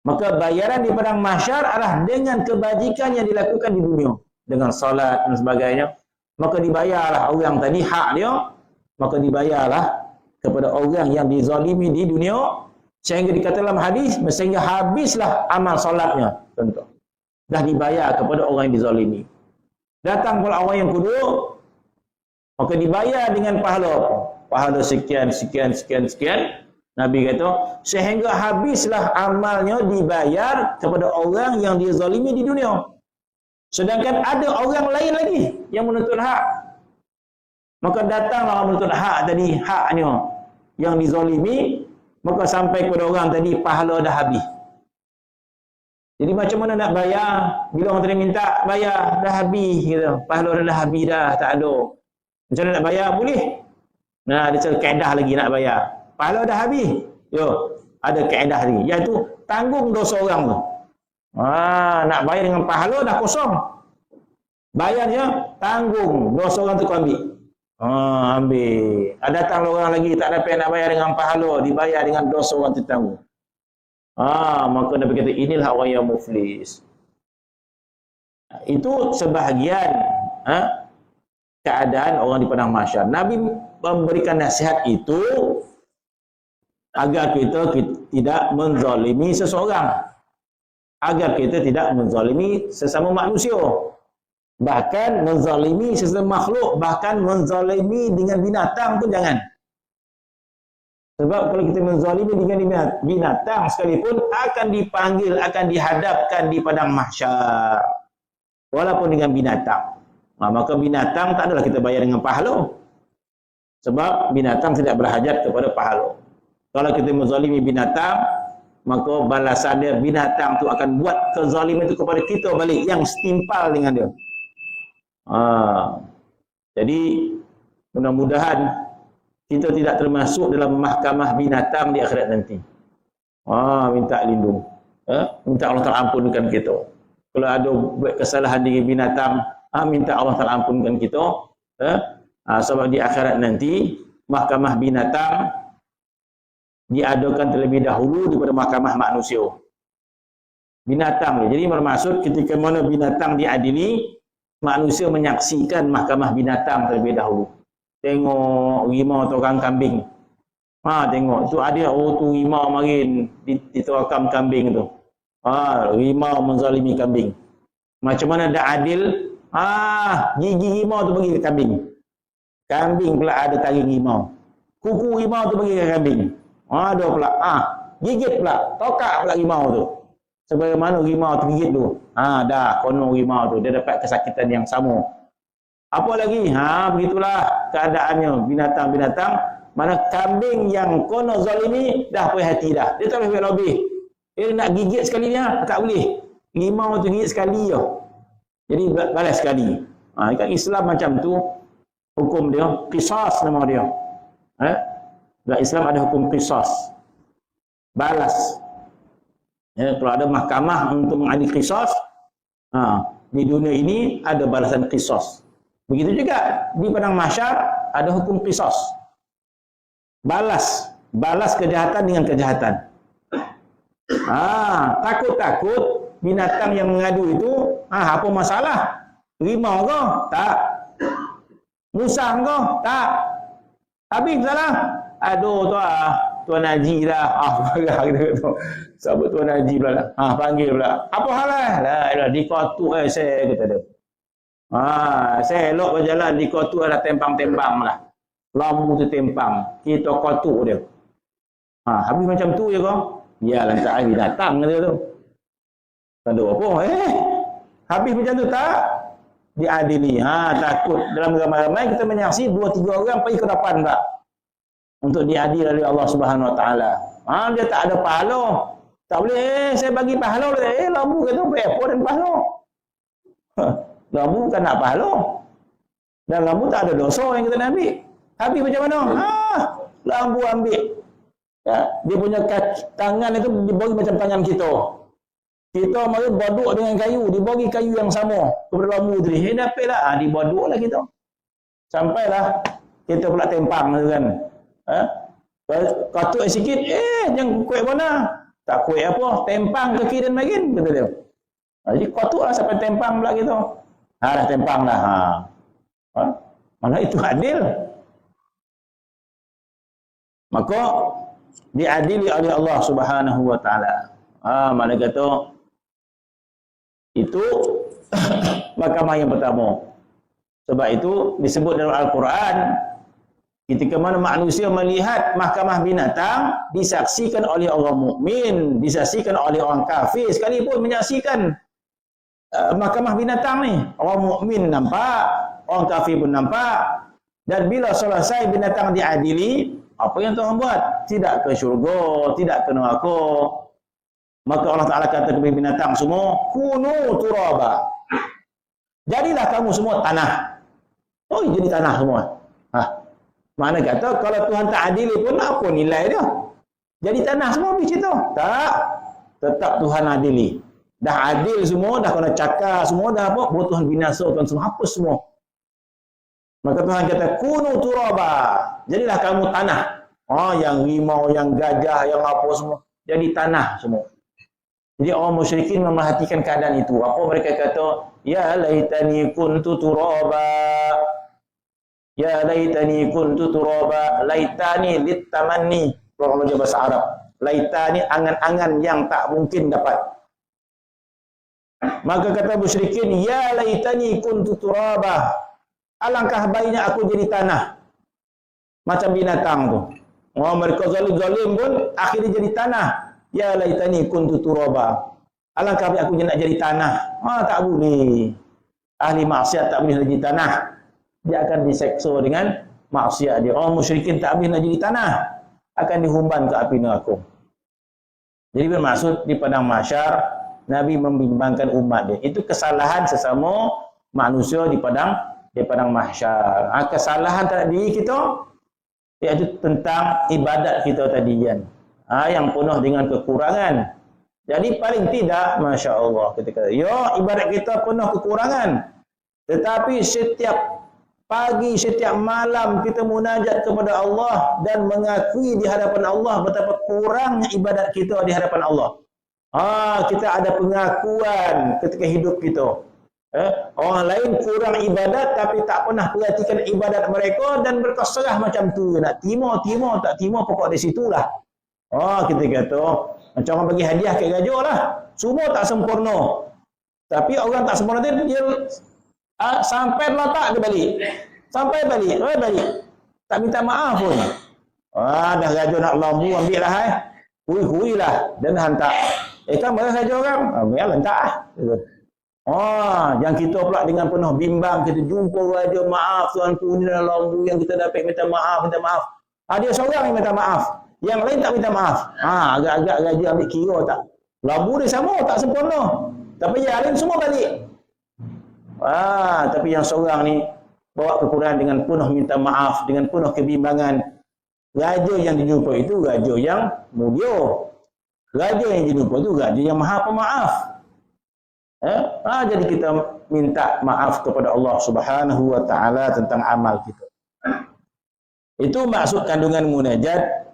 Maka bayaran di padang mahsyar adalah dengan kebajikan yang dilakukan di dunia, dengan salat dan sebagainya. Maka dibayarlah orang tadi hak dia, maka dibayarlah kepada orang yang dizalimi di dunia, sehingga dikata dalam hadis, sehingga habislah amal solatnya. Contoh, dah dibayar kepada orang yang dizalimi. Datang pula orang yang kedua, maka dibayar dengan pahala sekian. Nabi kata, sehingga habislah amalnya dibayar kepada orang yang dizalimi di dunia. Sedangkan ada orang lain lagi yang menuntut hak. Maka datanglah orang menuntut hak tadi, haknya yang dizalimi, maka sampai kepada orang tadi pahala dah habis. Jadi macam mana nak bayar? Bila orang tadi minta bayar, dah habis gitu. Pahala dah habis dah, tak ada. Macam mana nak bayar? Boleh. Ada kaedah lagi nak bayar. Pahala dah habis. Ada kaedah lagi, iaitu tanggung dosa orang tu. Nak bayar dengan pahala dah kosong. Bayarnya tanggung, 2 orang tu kau ambil. Ambil. Datang orang lagi tak dapat nak bayar dengan pahala, dibayar dengan dosa orang tu tanggung. Maka Nabi kata inilah orang yang muflis. Itu sebahagian keadaan orang di padang mahsyar. Nabi memberikan nasihat itu agar kita tidak menzalimi seseorang, agar kita tidak menzalimi sesama manusia, bahkan menzalimi sesama makhluk, bahkan menzalimi dengan binatang pun jangan. Sebab kalau kita menzalimi dengan binatang sekalipun akan dipanggil, akan dihadapkan di padang mahsyar, walaupun dengan binatang. Maka binatang tak adalah kita bayar dengan pahala, sebab binatang tidak berhajat kepada pahala. Kalau kita menzalimi binatang, maka balasan dia binatang tu akan buat kezaliman itu kepada kita balik yang setimpal dengan dia. Jadi mudah-mudahan kita tidak termasuk dalam mahkamah binatang di akhirat nanti. Minta lindung. Minta Allah Ta'ala ampunkan kita. Kalau ada buat kesalahan dengan binatang, minta Allah Ta'ala ampunkan kita. Sebab di akhirat nanti mahkamah binatang diadakan terlebih dahulu daripada mahkamah manusia. Binatang. Jadi bermaksud ketika mana binatang diadili, manusia menyaksikan mahkamah binatang terlebih dahulu. Tengok rimau tukang kambing. Tengok tu ada tu rimau marin ditukang kambing tu. Rimau menzalimi kambing. Macam mana dah adil? Gigi rimau tu bagi ke kambing. Kambing pula ada taring rimau. Kuku rimau tu bagi ke kambing. Ada pula. Gigit pula. Tokak pula rimau tu. Sebagaimana rimau tu gigit tu. Dah kono rimau tu. Dia dapat kesakitan yang sama. Apa lagi? Begitulah keadaannya binatang-binatang. Mana kambing yang kono zalimi dah puas hati dah. Dia tak boleh lebih. Dia nak gigit sekali dia, tak boleh. Rimau tu gigit sekali je. Jadi balas sekali. Kan Islam macam tu. Hukum dia, qisas nama dia. Dalam Islam ada hukum qisas. Balas. Kalau ada mahkamah untuk mengadili qisas, di dunia ini ada balasan qisas. Begitu juga di padang mahsyar ada hukum qisas. Balas kejahatan dengan kejahatan. Takut-takut binatang yang mengadu itu, apa masalah? Rimau ke? Tak. Musang ke? Tak. Habis salah. Aduh Tuan Haji lah. Kita tu. Siapa Tuan Haji pula? Panggil pula. Apa hal lah? Di kotuk saya kata dia. Saya elok berjalan di kotuk ada tempang-tempang lah. Lambu tu tempang. Kita kotuk dia. Habis macam tu je kau. Ya lantak binatang kata tu. Tak ada apa. Habis macam tu tak? Diadili. Takut. Dalam ramai-ramai kita menyaksi 2-3 orang pergi ke depan tak? Untuk diadil oleh Allah Subhanahu Wa Taala. Dia tak ada pahala. Tak boleh. Saya bagi pahala. Lambu kata apa dan pahala. Lambu bukan nak pahala. Dan lambu tak ada dosa yang kita nak ambil. Habis macam mana? Lambu ambil. Dia punya tangan itu dibagi macam tangan kita. Kita mari baduk dengan kayu, dibagi kayu yang sama kepada lambu tadi. Dapatlah, dibaduklah kita. Sampailah kita pula tempang tu kan. Katuk sikit, jangan kuat mana? Tak kuat apa? Tempang ke kiri dan bagian kata dia. Jadi katuklah sampai tempang pula kita. Dah tempang dah. Mana itu adil? Maka diadili oleh Allah Subhanahu Wa Taala. Mana kata itu mahkamah yang pertama. Sebab itu disebut dalam Al-Quran, ketika mana manusia melihat mahkamah binatang disaksikan oleh orang mukmin, disaksikan oleh orang kafir sekalipun menyaksikan mahkamah binatang ni. Orang mukmin nampak, orang kafir pun nampak. Dan bila selesai binatang diadili, apa yang Tuhan buat? Tidak ke syurga, tidak ke neraka. Maka Allah Ta'ala kata kepada binatang semua, kunu turaba. Jadilah kamu semua tanah. Jadi tanah semua. Mana kata kalau Tuhan tak adili pun apa nilai dia? Jadi tanah semua habis itu. Tak. Tetap Tuhan adili. Dah adil semua, dah kena cakar semua, dah apa? Tuhan binasakan semua, hapus semua. Maka Tuhan kata, kunu turaba. Jadilah kamu tanah. Yang rimau, yang gajah, yang apa semua. Jadi tanah semua. Jadi orang musyrikin memerhatikan keadaan itu. Apa mereka kata? Ya laitani kuntu turaba. Ya laitani kuntu turaba. Laitani littamanni. Kalau bahasa Arab. Laitani angan-angan yang tak mungkin dapat. Maka kata musyrikin, ya laitani kuntu turaba. Alangkah baiknya aku jadi tanah. Macam binatang tu. Mereka zalim-zalim pun akhirnya jadi tanah. Ya laitani kuntu turaba. Alangkah baik aku nak jadi tanah. Tak boleh. Ahli maksiat tak boleh jadi tanah. Dia akan diseksa dengan maksiat dia. Orang musyrikin tak boleh nak jadi tanah. Akan dihumban ke api neraka. Jadi bermaksud di padang mahsyar Nabi membimbangkan umat dia. Itu kesalahan sesama manusia di padang mahsyar. Kesalahan terhadap diri kita iaitu tentang ibadat kita tadi kan. Yang penuh dengan kekurangan. Jadi paling tidak, Masya Allah, kita kata, ibadat kita penuh kekurangan. Tetapi setiap pagi, setiap malam kita munajat kepada Allah dan mengakui di hadapan Allah betapa kurangnya ibadat kita di hadapan Allah. Kita ada pengakuan ketika hidup kita. Orang lain kurang ibadat tapi tak pernah perhatikan ibadat mereka dan berkeserah macam tu. Nak timur, tak timur, pokok di situlah. Kita kata, macam orang bagi hadiah kat gajah lah. Semua tak sempurna. Tapi orang tak sempurna dia sampai letak dia balik. Sampai balik. Tak minta maaf pun. Dah gajah nak lambu, ambil lah. Hui lah. Dan hantar. Kan mana gajah orang? Biar letak lah. Yang kita pula dengan penuh bimbang, kita jumpa gajah, maaf tuanku, ni dah lambu yang kita dapat, minta maaf. Dia seorang yang minta maaf. Yang lain tak minta maaf. Agak-agak gajah ambil kira tak. Lambu dia sama, tak sempurna. Tapi yang lain semua balik. Tapi yang seorang ni bawa kekurangan dengan penuh minta maaf, dengan penuh kebimbangan. Raja yang dijumpa itu raja yang mulia. Raja yang dijumpa itu raja yang maha pemaaf. Jadi kita minta maaf kepada Allah Subhanahu wa taala tentang amal kita. Itu maksud kandungan munajat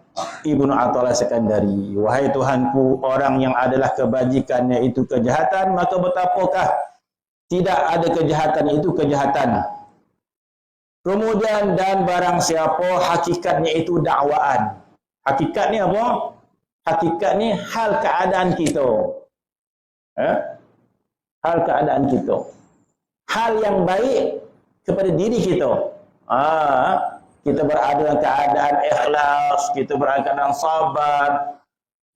Ibnu Athaillah Sekandari. Wahai Tuhanku, orang yang adalah kebajikannya itu kejahatan, maka betapakah tidak ada kejahatan itu kejahatan. Kemudian dan barang siapa hakikatnya itu dakwaan. Hakikat ni apa? Hakikat ni hal keadaan kita. Hal keadaan kita. Hal yang baik kepada diri kita. Kita berada dalam keadaan ikhlas, kita berada dalam keadaan sabar,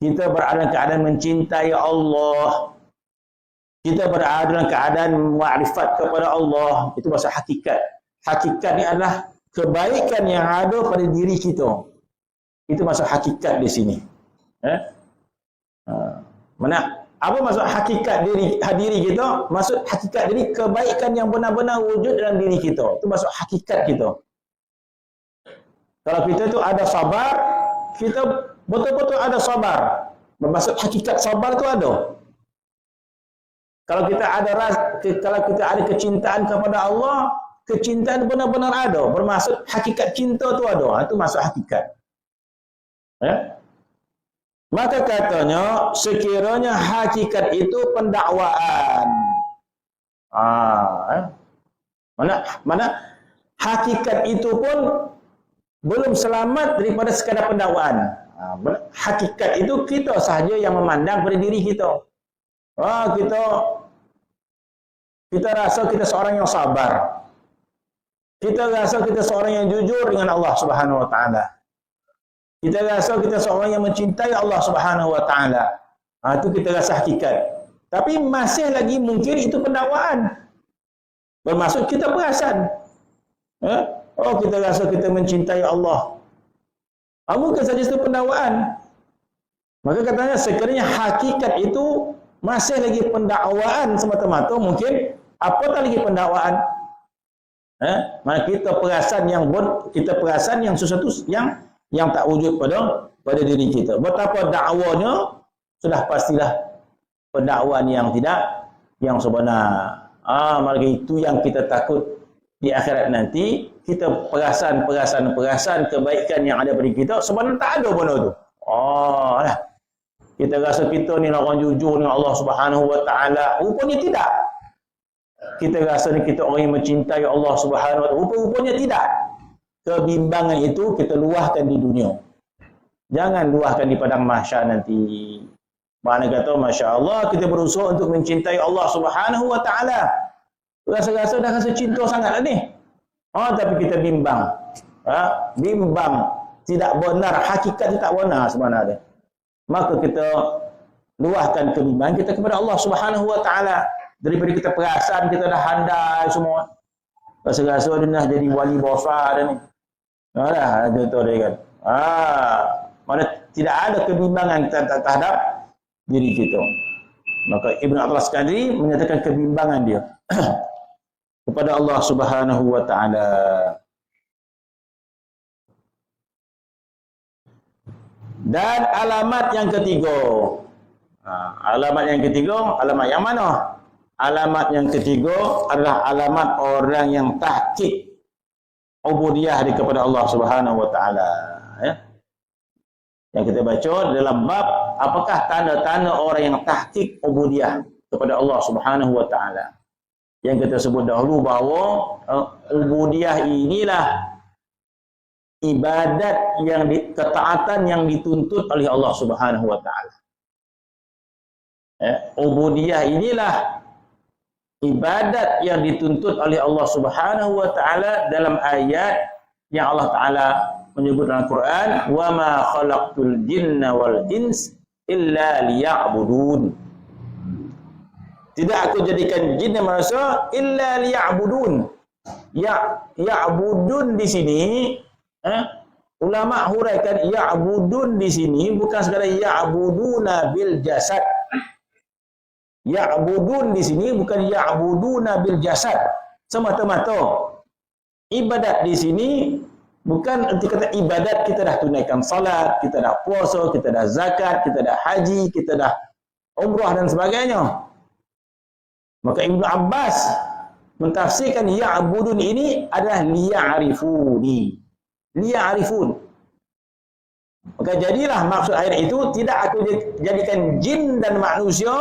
kita berada dalam keadaan mencintai Allah, kita berada dalam keadaan makrifat kepada Allah. Itu maksud hakikat. Hakikat ni adalah kebaikan yang ada pada diri kita. Itu maksud hakikat di sini. Apa maksud hakikat diri kita? Maksud hakikat diri kebaikan yang benar-benar wujud dalam diri kita. Itu maksud hakikat kita. Kalau kita tu ada sabar, kita betul-betul ada sabar. Bermaksud hakikat sabar tu ada. Kalau kita ada kecintaan kepada Allah, kecintaan benar-benar ada. Bermaksud hakikat cinta tu ada. Itu maksud hakikat. Maka katanya, sekiranya hakikat itu pendakwaan. Mana hakikat itu pun belum selamat daripada sekadar pendakwaan. Hakikat itu kita sahaja yang memandang pada diri kita. Kita rasa kita seorang yang sabar. Kita rasa kita seorang yang jujur dengan Allah Subhanahu wa taala. Kita rasa kita seorang yang mencintai Allah Subhanahu wa taala. Itu kita rasa hakikat. Tapi masih lagi mungkin itu pendakwaan. Bermaksud kita perasan. Kita rasa kita mencintai Allah. Bukan saja itu pendakwaan. Maka katanya sekiranya hakikat itu masih lagi pendakwaan semata-mata, mungkin apatah lagi pendakwaan. Maka kita perasan yang sesuatu yang tak wujud pada diri kita. Betapa dakwanya sudah pastilah pendakwaan yang sebenar. Maka itu yang kita takut di akhirat nanti, kita perasan kebaikan yang ada pada kita sebenarnya tak ada benda tu. Kita rasa kita ni orang jujur dengan Allah Subhanahu wa taala, rupanya tidak. Kita rasa ni kita orang yang mencintai Allah Subhanahu wa taala, rupanya tidak. Kebimbangan itu kita luahkan di dunia. Jangan luahkan di padang mahsyar nanti. Mana kata masya-Allah kita berusaha untuk mencintai Allah Subhanahu wa taala. Rasa-rasa dah rasa cinta sangat ni. Tapi kita bimbang. Bimbang, tidak benar, hakikat tak benar sebenarnya. Maka kita luahkan kebimbangan kita kepada Allah Subhanahu wa taala. Daripada kita perasan kita dah handai semua. Rasa-rasa dia dah jadi wali besar dah ni. Dah contoh dia kan. Mana tidak ada kebimbangan terhadap diri kita. Maka Ibn Attal As-Sakandari menyatakan kebimbangan dia kepada Allah Subhanahu wa taala. Dan alamat yang ketiga. Alamat yang ketiga, alamat yang mana? Alamat yang ketiga adalah alamat orang yang tahqiq ubudiyah kepada Allah Subhanahu wa taala, ya. Yang kita baca dalam bab apakah tanda-tanda orang yang tahqiq ubudiyah kepada Allah Subhanahu wa taala. Yang kita sebut dahulu bahawa ubudiyah inilah ibadat ketaatan yang dituntut oleh Allah Subhanahu wa taala. Ubudiyah inilah ibadat yang dituntut oleh Allah Subhanahu wa taala dalam ayat yang Allah taala menyebut dalam Quran, wa ma khalaqtul jinna wal ins illa liya'budun. Tidak aku jadikan jin dan manusia illa liya'budun. Ya'budun di sini, ulama huraikan ya'budun di sini bukan sekadar ya'buduna bil jasad. Ya'budun di sini bukan ya'buduna bil jasad semata-mata. Ibadat di sini bukan erti kata ibadat kita dah tunaikan salat, kita dah puasa, kita dah zakat, kita dah haji, kita dah umrah dan sebagainya. Maka Ibnu Abbas mentafsirkan ya'budun ini adalah liya'rifuni. Liya'rifun. Maka jadilah maksud ayat itu, tidak aku jadikan jin dan manusia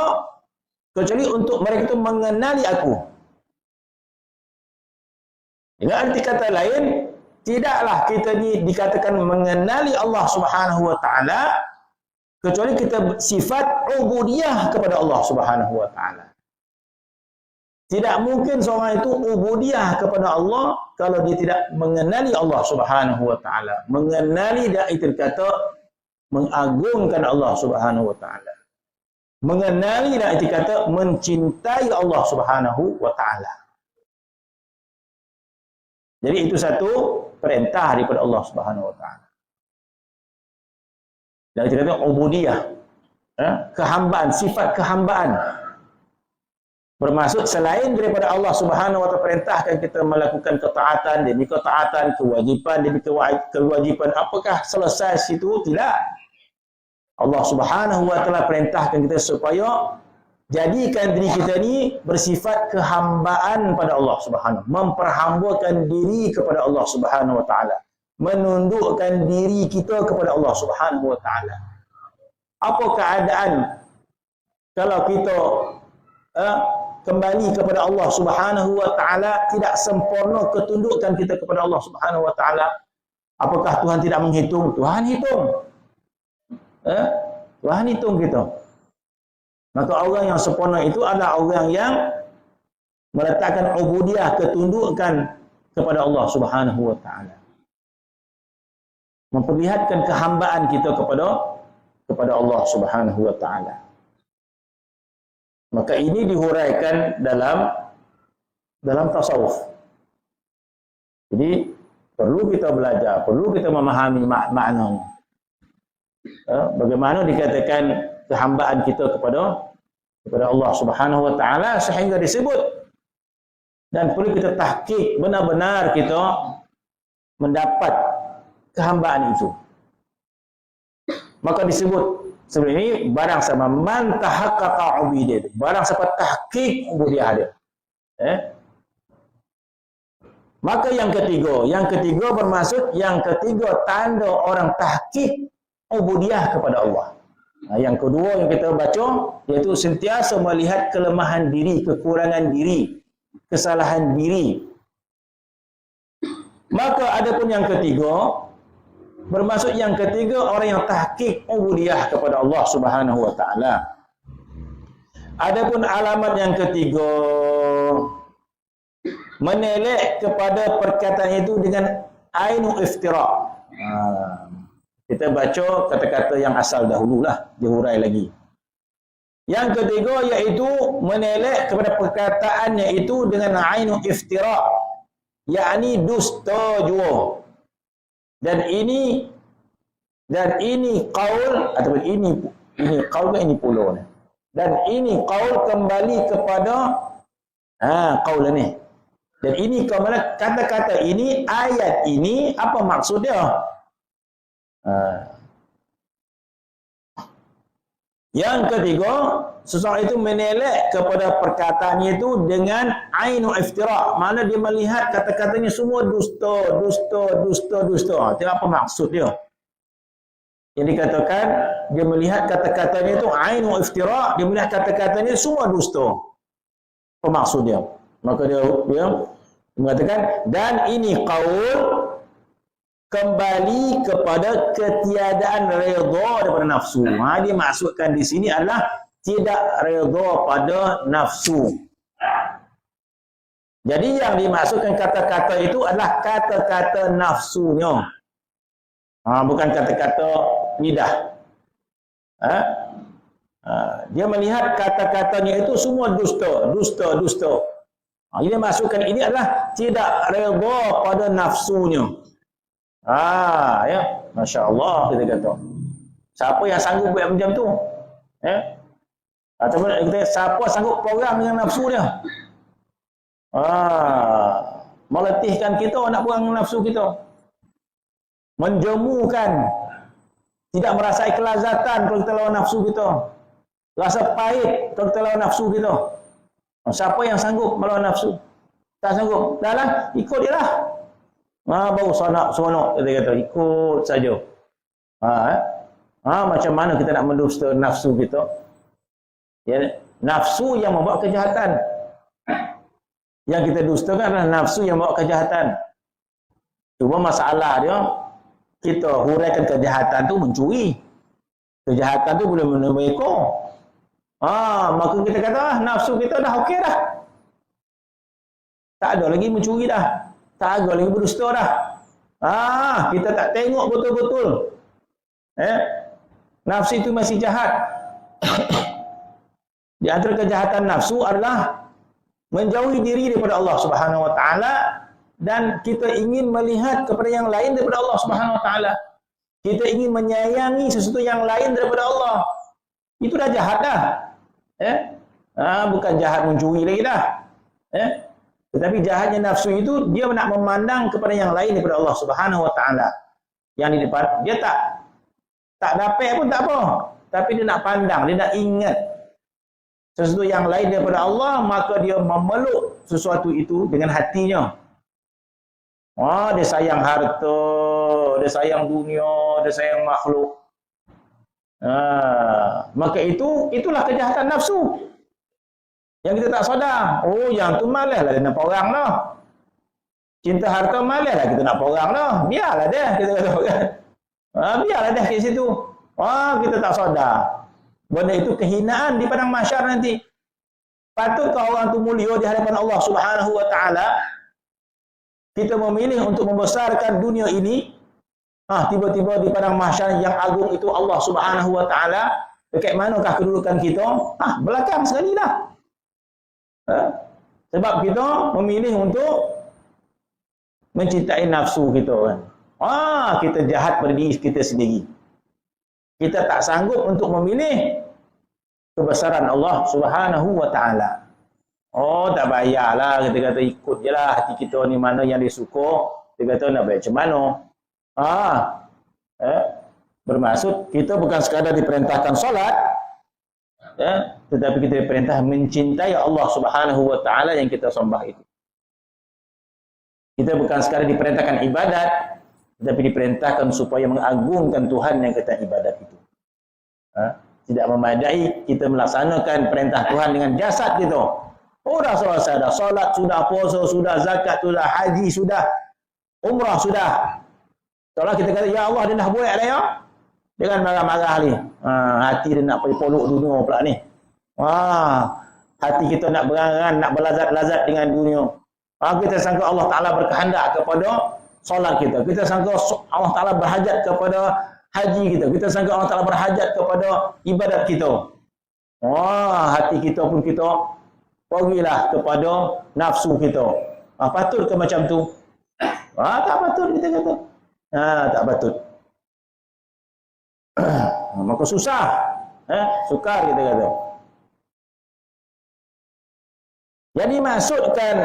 kecuali untuk mereka itu mengenali aku. Dengan arti kata lain, tidaklah kita ni dikatakan mengenali Allah Subhanahu wa taala kecuali kita sifat ubudiyah kepada Allah Subhanahu wa taala. Tidak mungkin seorang itu ubudiyah kepada Allah kalau dia tidak mengenali Allah Subhanahu wa taala. Mengenali dia itu kata mengagungkan Allah Subhanahu wa taala. Mengenali dia itu kata mencintai Allah Subhanahu wa taala. Jadi itu satu perintah daripada Allah Subhanahu wa taala. Dan kita kata ubudiyah, kehambaan, sifat kehambaan. Bermaksud selain daripada Allah Subhanahu wa taala perintahkan kita melakukan ketaatan, demi ketaatan, kewajipan demi kewajipan, apakah selesai situ? Tidak. Allah Subhanahu wa taala perintahkan kita supaya jadikan diri kita ni bersifat kehambaan pada Allah Subhanahu, memperhambakan diri kepada Allah Subhanahu wa taala, menundukkan diri kita kepada Allah Subhanahu wa taala. Apa keadaan kalau kita kembali kepada Allah Subhanahu wa taala tidak sempurna ketundukan kita kepada Allah Subhanahu wa taala? Apakah Tuhan tidak menghitung? Tuhan hitung. Tuhan hitung kita. Maka orang yang sempurna itu adalah orang yang meletakkan ubudiyah, ketundukan kepada Allah Subhanahu wa taala. Memperlihatkan kehambaan kita kepada Allah Subhanahu wa taala. Maka ini dihuraikan dalam tasawuf. Jadi perlu kita belajar, perlu kita memahami maknanya. Bagaimana dikatakan kehambaan kita kepada Allah Subhanahu wa taala sehingga disebut, dan perlu kita tahqiq benar-benar kita mendapat kehambaan itu. Maka disebut Sebelum ini barang sama man tahaqqaqa ubudiyah. Barang siapa tahqiq ubudiyah dia. Maka yang ketiga bermaksud yang ketiga tanda orang tahqiq ubudiyah kepada Allah. Yang kedua yang kita baca iaitu sentiasa melihat kelemahan diri, kekurangan diri, kesalahan diri. Maka adapun yang ketiga bermaksud yang ketiga orang yang tahqiq ubudiyah kepada Allah Subhanahu wa taala. Adapun alamat yang ketiga menelek kepada perkataan itu dengan ainu iftira. Kita baca kata-kata yang asal dahululah, dihurai lagi. Yang ketiga iaitu menelek kepada perkataannya itu dengan ainu iftira, yakni dusta jua. Dan ini qaul ataupun ini qaul ke ini pula ni. Dan ini qaul kembali kepada qaul ni. Dan ini kata-kata ini, ayat ini apa maksud dia? Yang ketiga, seseorang itu menelek kepada perkataannya itu dengan ainu iftira. Mana dia melihat kata-katanya semua dusta. Itu apa maksud dia? Yang dikatakan dia melihat kata-katanya itu ainu iftira, dia melihat kata-katanya semua dusta. Apa maksud dia? Maka dia mengatakan dan ini qaul kembali kepada ketiadaan redha daripada nafsu. Dia maksudkan di sini adalah tidak redha pada nafsu. Jadi yang dimaksudkan kata-kata itu adalah kata-kata nafsunya. Bukan kata-kata lidah. Dia melihat kata-katanya itu semua dusta. Ini maksudkan ini adalah tidak redha pada nafsunya. Ya, Masya Allah kita kata. Siapa yang sanggup buat macam tu? Ataupun kita siapa sanggup perang dengan nafsu dia? Meletihkan kita nak perang dengan nafsu kita. Menjemukan, tidak merasai kelazatan kalau kita lawan nafsu kita. Rasa pahit kalau kita lawan nafsu kita. Siapa yang sanggup melawan nafsu? Tak sanggup. Dah lah, ikut dia lah. Baru seronok kita kata ikut saja. Macam mana kita nak mendusta nafsu kita? Ya, nafsu yang membawa kejahatan. Yang kita dustakan adalah nafsu yang membawa kejahatan. Cuma masalah dia, kita huraikan kejahatan tu mencuri. Kejahatan tu boleh menemui ekor. Maka kita kata nafsu kita dah okey dah. Tak ada lagi mencuri dah. Tak ada lagi berdusta dah. Kita tak tengok betul-betul. Nafsu itu masih jahat. Di antara kejahatan nafsu adalah menjauhi diri daripada Allah Subhanahu wa taala dan kita ingin melihat kepada yang lain daripada Allah Subhanahu wa taala. Kita ingin menyayangi sesuatu yang lain daripada Allah. Itu dah jahat dah. Bukan jahat mencuri lagi dah. Tetapi jahatnya nafsu itu dia nak memandang kepada yang lain daripada Allah Subhanahu wa taala. Yang di depan dia tak dapat pun tak apa, tapi dia nak pandang, dia nak ingat sesuatu yang lain daripada Allah, maka dia memeluk sesuatu itu dengan hatinya. Dia sayang harta, dia sayang dunia, dia sayang makhluk. Maka itulah kejahatan nafsu. Yang kita tak sadar. Yang tu malas lah dia nak perang dah. Cinta harta malas lah kita nak perang dah. Biarlah dia, kita kata kan. Biarlah dia kat situ. Kita tak sadar. Benda itu kehinaan di padang mahsyar nanti. Patutkah orang tu mulia di hadapan Allah Subhanahu wa taala? Kita memilih untuk membesarkan dunia ini. Tiba-tiba di padang mahsyar yang agung itu Allah Subhanahu wa taala, dekat manakah kedudukan kita? Belakang sekali dah. Sebab kita memilih untuk mencintai nafsu kita kan. Kita jahat pada diri kita sendiri. Kita tak sanggup untuk memilih kebesaran Allah Subhanahu wa taala. Tak payahlah kita kata ikut je lah hati kita ni mana yang dia suka. Dia kata nak baik macam mana. Bermaksud kita bukan sekadar diperintahkan solat, ya, tetapi kita diperintah mencintai Allah Subhanahu wa taala yang kita sembah itu. Kita bukan sekadar diperintahkan ibadat, tetapi diperintahkan supaya mengagungkan Tuhan yang kita ibadat itu. Tidak memadai kita melaksanakan perintah Tuhan dengan jasad kita. Oh, dah selesai dah. Solat sudah, puasa sudah, zakat sudah, haji sudah, umrah sudah. Kalau kita kata, ya Allah, dia dah buat dah ya. Jangan marah-marah ni. Hati dia nak pergi poluk dunia pula ni. Hati kita nak berangan, nak berlazat-lazat dengan dunia. Kita sangka Allah Ta'ala berkehendak kepada solat kita. Kita sangka Allah Ta'ala berhajat kepada haji kita. Kita sangka Allah Ta'ala berhajat kepada ibadat kita. Hati kita pun kita pergilah kepada nafsu kita. Patut ke macam tu? Tak patut kita kata. Tak patut. Maka susah. Sukar kita kata. Jadi maksudkan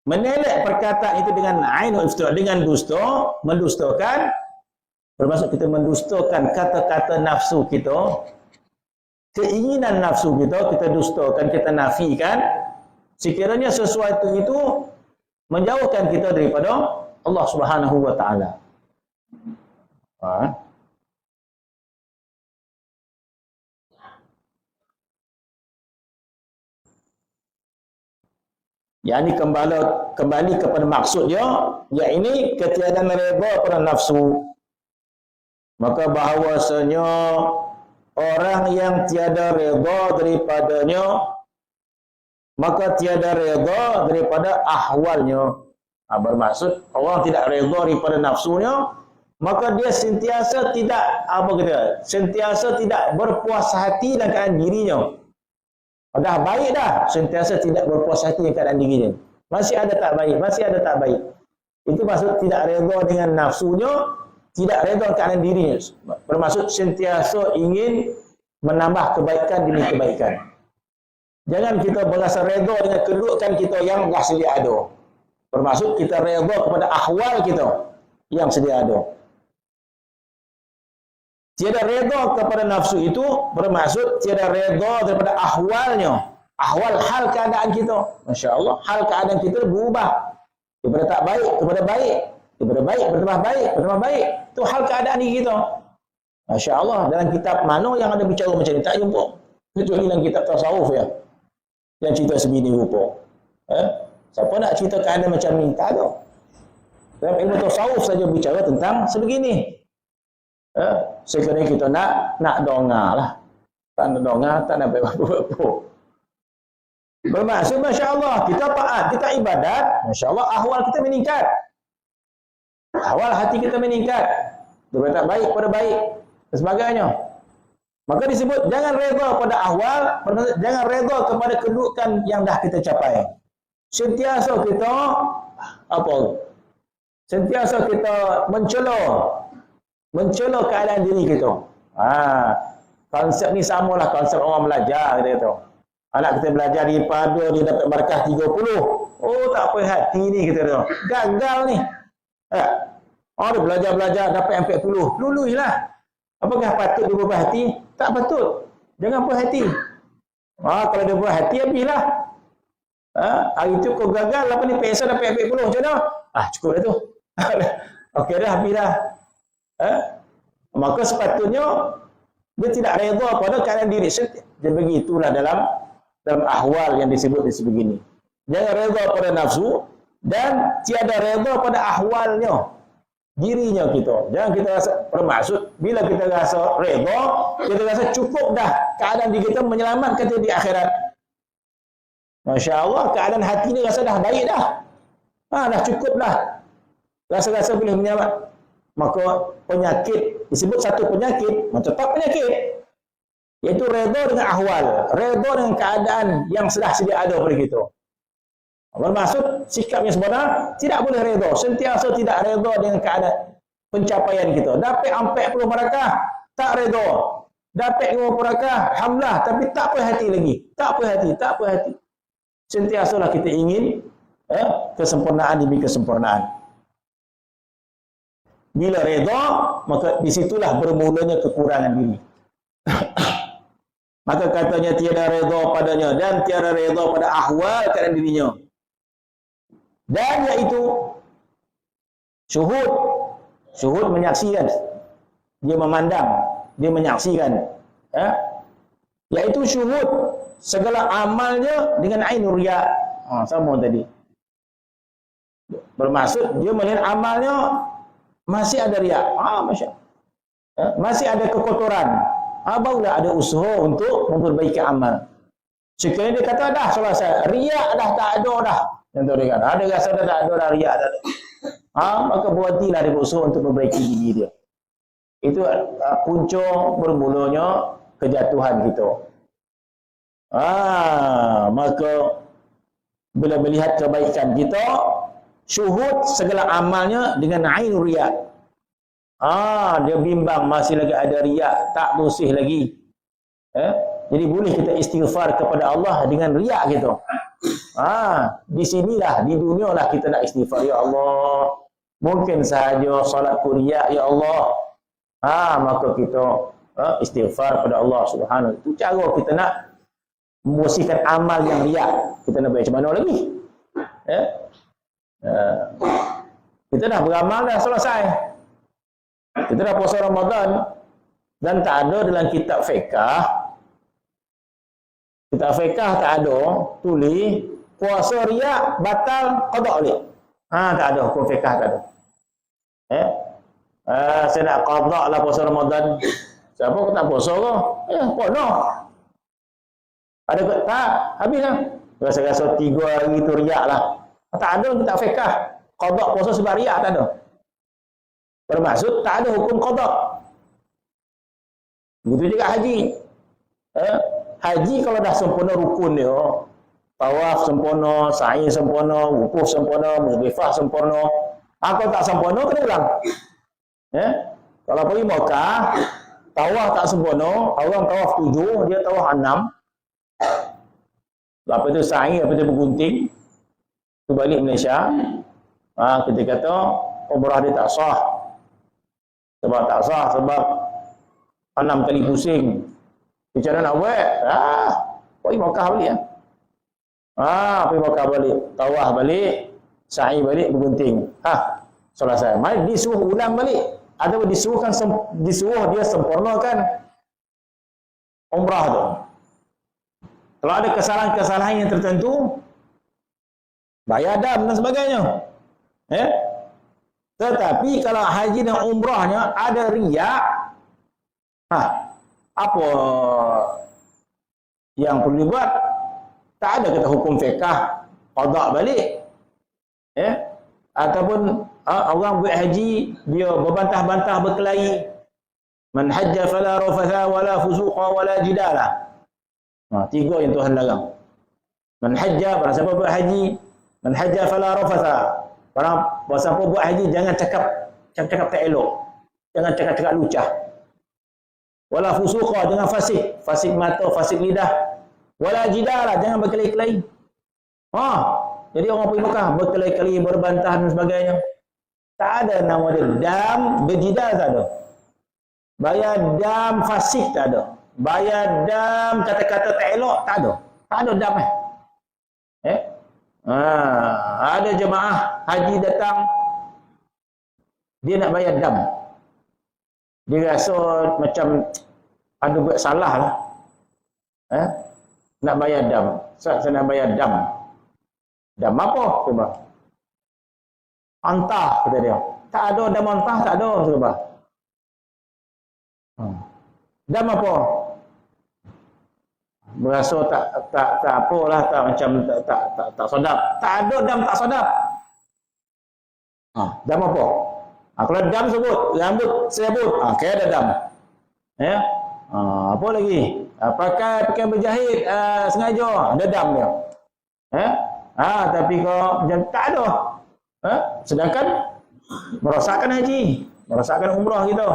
menelek perkataan itu dengan ainul iftira, dengan dusta, mendustakan, bermaksud kita mendustakan kata-kata nafsu kita, keinginan nafsu kita, kita dustakan, kita nafikan, sekiranya sesuatu itu menjauhkan kita daripada Allah Subhanahu wa taala. Yang ini kembali kepada maksudnya, yakni ketiadaan redha pada nafsu. Maka bahawasanya orang yang tiada redha daripadanya, maka tiada redha daripada ahwalnya. Bermaksud orang tidak redha daripada nafsunya, maka dia sentiasa tidak sentiasa tidak berpuas hati dengan keadaan dirinya. Dah baik dah, sentiasa tidak berpuas hati dengan keadaan dirinya. Masih ada tak baik, masih ada tak baik. Itu maksud tidak redha dengan nafsunya, tidak redha keadaan dirinya. Bermaksud sentiasa ingin menambah kebaikan demi kebaikan. Jangan kita berasa redha dengan kedudukan kita yang dah sedia ada. Bermaksud kita redha kepada ahwal kita yang sedia ada. Tiada redha kepada nafsu itu bermaksud tiada redha daripada ahwalnya. Ahwal hal keadaan kita. Masya Allah, hal keadaan kita berubah. Daripada tak baik kepada baik. Daripada baik bertambah baik, bertambah baik. Itu hal keadaan diri kita. Masya Allah, dalam kitab mana yang ada bicara macam ni? Tak jumpa. Kecuali dalam kitab tasawuf ya. Yang cerita sebini rupa. Siapa nak cerita keadaan macam ni? Tak ada. Dalam ilmu tasawuf saja bicara tentang sebegini. Sekiranya kita nak dongar lah. Tak nak dongar, tak nak apa-apa. Bermaksud Masya Allah, kita taat, kita ibadat, Masya Allah, ahwal kita meningkat. Ahwal hati kita meningkat. Daripada tak baik pada baik dan sebagainya. Maka disebut jangan redha pada ahwal, jangan redha kepada kedudukan yang dah kita capai. Sentiasa kita sentiasa kita mencela keadaan diri kita. Konsep ni samalah konsep orang belajar kita kata. Anak kita belajar daripada dia dapat barakah 30. Oh tak apa hati ni kita kata. Gagal ni. Dia belajar dapat 40. Luluilah. Apakah patut dia berbuah hati? Tak patut. Jangan berbuah hati. Kalau dia berbuah hati habislah. Hari tu kau gagal apa ni pesa dapat 40 macam mana? Cukup dah tu. Okey dah habislah. Maka sepatutnya dia tidak redha pada keadaan diri sendiri. Jadi begitulah dalam ahwal yang disebut sebegini. Jangan redha pada nafsu dan tiada redha pada ahwalnya, dirinya kita. Jangan kita rasa bermaksud bila kita rasa redha, kita rasa cukup dah keadaan diri kita menyelamatkan kita di akhirat. Masya Allah, keadaan hati ni rasa dah baik dah. Dah cukup dah. Rasa-rasa boleh menyelamat. Maka penyakit, disebut satu penyakit, tetap penyakit. Iaitu redha dengan ahwal. Redha dengan keadaan yang sudah sedia ada pada kita. Bermaksud, sikapnya sebenar, tidak boleh redha. Sentiasa tidak redha dengan keadaan pencapaian kita. Dapat 40 barakah, tak redha. Dapat 50 barakah, alhamdulillah. Tapi tak puas hati lagi. Tak puas hati. Sentiasalah kita ingin kesempurnaan demi kesempurnaan. Bila redha, maka disitulah bermulanya kekurangan diri. Maka katanya tiada redha padanya dan tiada redha pada ahwal keadaan dirinya. Dan iaitu syuhud. Syuhud menyaksikan. Dia memandang, dia menyaksikan. Ya? Iaitu syuhud segala amalnya dengan ainur riya. Sama tadi. Bermaksud dia melihat amalnya masih ada riya. Masya. Masih ada kekotoran. Barulah ada usaha untuk memperbaiki amal. Sekiranya dia kata dah selesai, riya dah tak ada dah. Contoh dia kata, ada rasa dah tak ada dah riya dah. Maka berhentilah dia berusaha untuk memperbaiki diri dia. Itu punca bermulanya kejatuhan kita. Maka bila melihat kebaikan kita, syuhud segala amalnya dengan ainur riya. Dia bimbang masih lagi ada riya, tak bersih lagi. Jadi boleh kita istighfar kepada Allah dengan riya gitu. Di sinilah, di dunia lah kita nak istighfar. Ya Allah, mungkin sahaja salatku riya, ya Allah. Maka kita istighfar kepada Allah Subhanahu. Itu cara kita nak membersihkan amal yang riya. Kita nak macam mana lagi? Kita dah beramal dah selesai. Kita dah puasa Ramadan dan tak ada dalam kitab fiqh. Kitab fiqh tak ada tulis puasa riya batal qada balik. Tak ada hukum fiqh tak ada. Saya nak qada lah puasa Ramadan. Siapa kau tak puasa ke? Pono. Ada ke tak? Habislah. Rasa-rasa 3 hari tu riya lah. Tak ada kitab fiqh. Qada puasa sebab riya tak ada. Bermaksud tak ada hukum qada. Begitu juga haji. Haji kalau dah sempurna rukun dia, tawaf sempurna, sa'i sempurna, wukuf sempurna, muzdalifah sempurna. Kalau tak sempurna kena ulang. Kalau pergi Mekah, tawaf tak sempurna, orang tawaf 7, dia tawaf 6. Lepas itu sa'i, lepas itu bergunting, tu balik Malaysia. Kita kata umrah dia tak sah. Sebab tak sah, sebab 6 kali pusing. Bicara nak buat, pergi Mekah balik. Pergi Mekah balik, tawaf balik, sa'i balik, bergunting. Selesai. Mari disuruh ulang balik. Atau disuruh dia sempurnakan umrah tu. Kalau ada kesalahan-kesalahan yang tertentu, bayar dam dan sebagainya. Tetapi kalau haji dan umrahnya ada riya, apa yang perlu dibuat? Tak ada kata hukum fiqh qada balik. Ataupun orang buat haji dia berbantah-bantah berkelahi. Man hajja fala rafatha wala fusuqa wala jidala. 3 yang Tuhan larang. Man hajja, barang siapa buat haji, man hajja fala rafatha. Barang siapa buat haji jangan cakap tak elok. Jangan cakap lucah. Wala fusuqa, jangan fasik. Fasik mata, fasik lidah. Wala jidala, jangan berkelahi-kelahi. Jadi orang pergi Mekah berkelahi-kelahi, berbantah dan sebagainya. Tak ada nama dia. Dam berjidal tak ada. Bayar dam fasik tak ada. Bayar dam kata-kata tak elok tak ada. Tak ada dam ada jemaah haji datang, dia nak bayar dam. Dia rasa macam ada buat salah lah. Nak bayar dam. Saya nak bayar dam. Dam apa? Coba. Antah, kata dia. Tak ada dam antah, tak ada. Coba. Dam apa? Berasa tak apalah, tak macam tak sedap. Tak ada dam tak sedap. Dam apa? Kalau dam sebut, rambut serabut, kaya ada dam. Apa lagi? Pakai berjahit sengaja, ada dam dia. Tapi kalau macam tak ada. Sedangkan merosakkan haji, merosakkan umrah kita.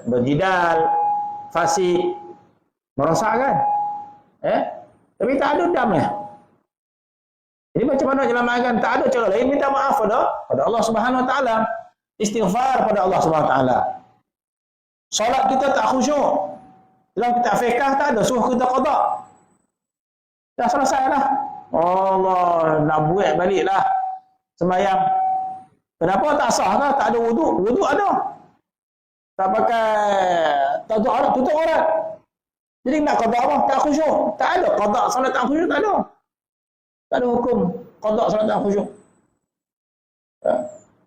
Berjidal, fasik, merosakkan. Tapi tak ada damnya. Jadi macam mana selamatkan? Tak ada cara lain, minta maaf pada Allah Subhanahu Wa Taala. istighfar pada Allah Subhanahu Wa Taala. Solat kita tak khusyuk. Dalam kitab fiqh tak ada suruh kita qada. Dah selesai lah. Allah, nak buat baliklah sembahyang. Kenapa tak sah lah? Tak ada wuduk. Wuduk ada. Tak pakai, tak tutup aurat. Jadi nak qada apa? Tak khusyuk. Tak ada qada solat tak khusyuk, tak ada. Tak ada hukum qada solat tak khusyuk.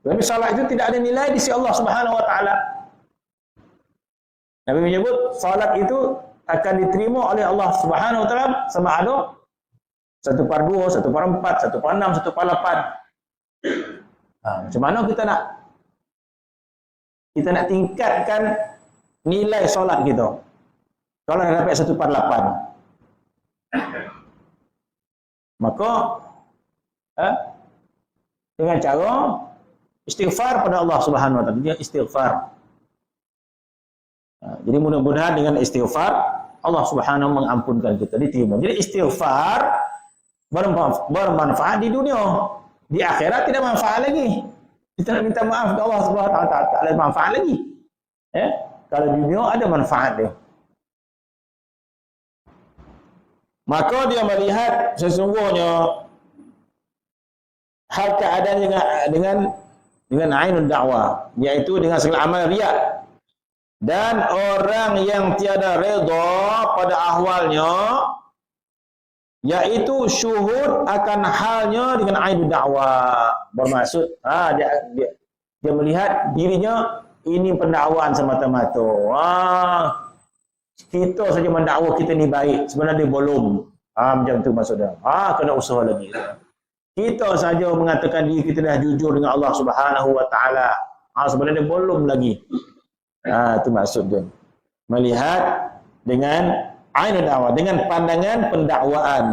Tapi solat itu tidak ada nilai di sisi Allah Subhanahu Wa Taala. Nabi menyebut solat itu akan diterima oleh Allah Subhanahu Wa Taala sama ada 1/2, 1/4, 1/6, 1/8. Macam mana kita nak tingkatkan nilai solat kita? Kalau dah dapat 1/8, maka dengan cara istighfar pada Allah Subhanahu Wa Taala. Dia istighfar. Jadi mudah-mudahan dengan istighfar Allah Subhanahu mengampunkan kita, diterima. Jadi istighfar bermanfaat di dunia. Di akhirat tidak manfaat lagi. Kita nak minta maaf kepada Allah Subhanahu Wa Taala, tak ada manfaat lagi. Kalau di dunia ada manfaat dia. Maka dia melihat sesungguhnya hal keadaan dengan ainul dakwah, iaitu dengan segala amal riya. Dan orang yang tiada redha pada ahwalnya, iaitu syuhud akan halnya dengan ainul dakwah. Bermaksud dia melihat dirinya ini pendakwaan semata-mata. Kita saja mendakwa kita ni baik, sebenarnya belum. Macam tu maksudnya. Kena usaha lagi. Kita saja mengatakan diri kita dah jujur dengan Allah Subhanahu Wa Taala. Sebenarnya belum lagi. Itu maksud dia. Melihat dengan ainul dakwah, dengan pandangan pendakwaan.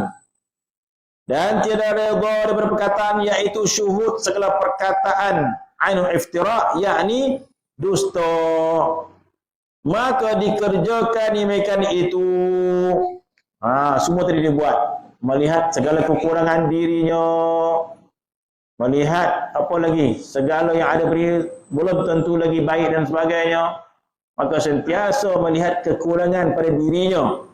Dan tiada redha daripada perkataan, iaitu syuhud segala perkataan ainul iftira, yakni dusta. Maka dikerjakan demikian itu. Semua tadi dia buat. Melihat segala kekurangan dirinya. Melihat apa lagi? Segala yang ada belum tentu lagi baik dan sebagainya. Maka sentiasa melihat kekurangan pada dirinya.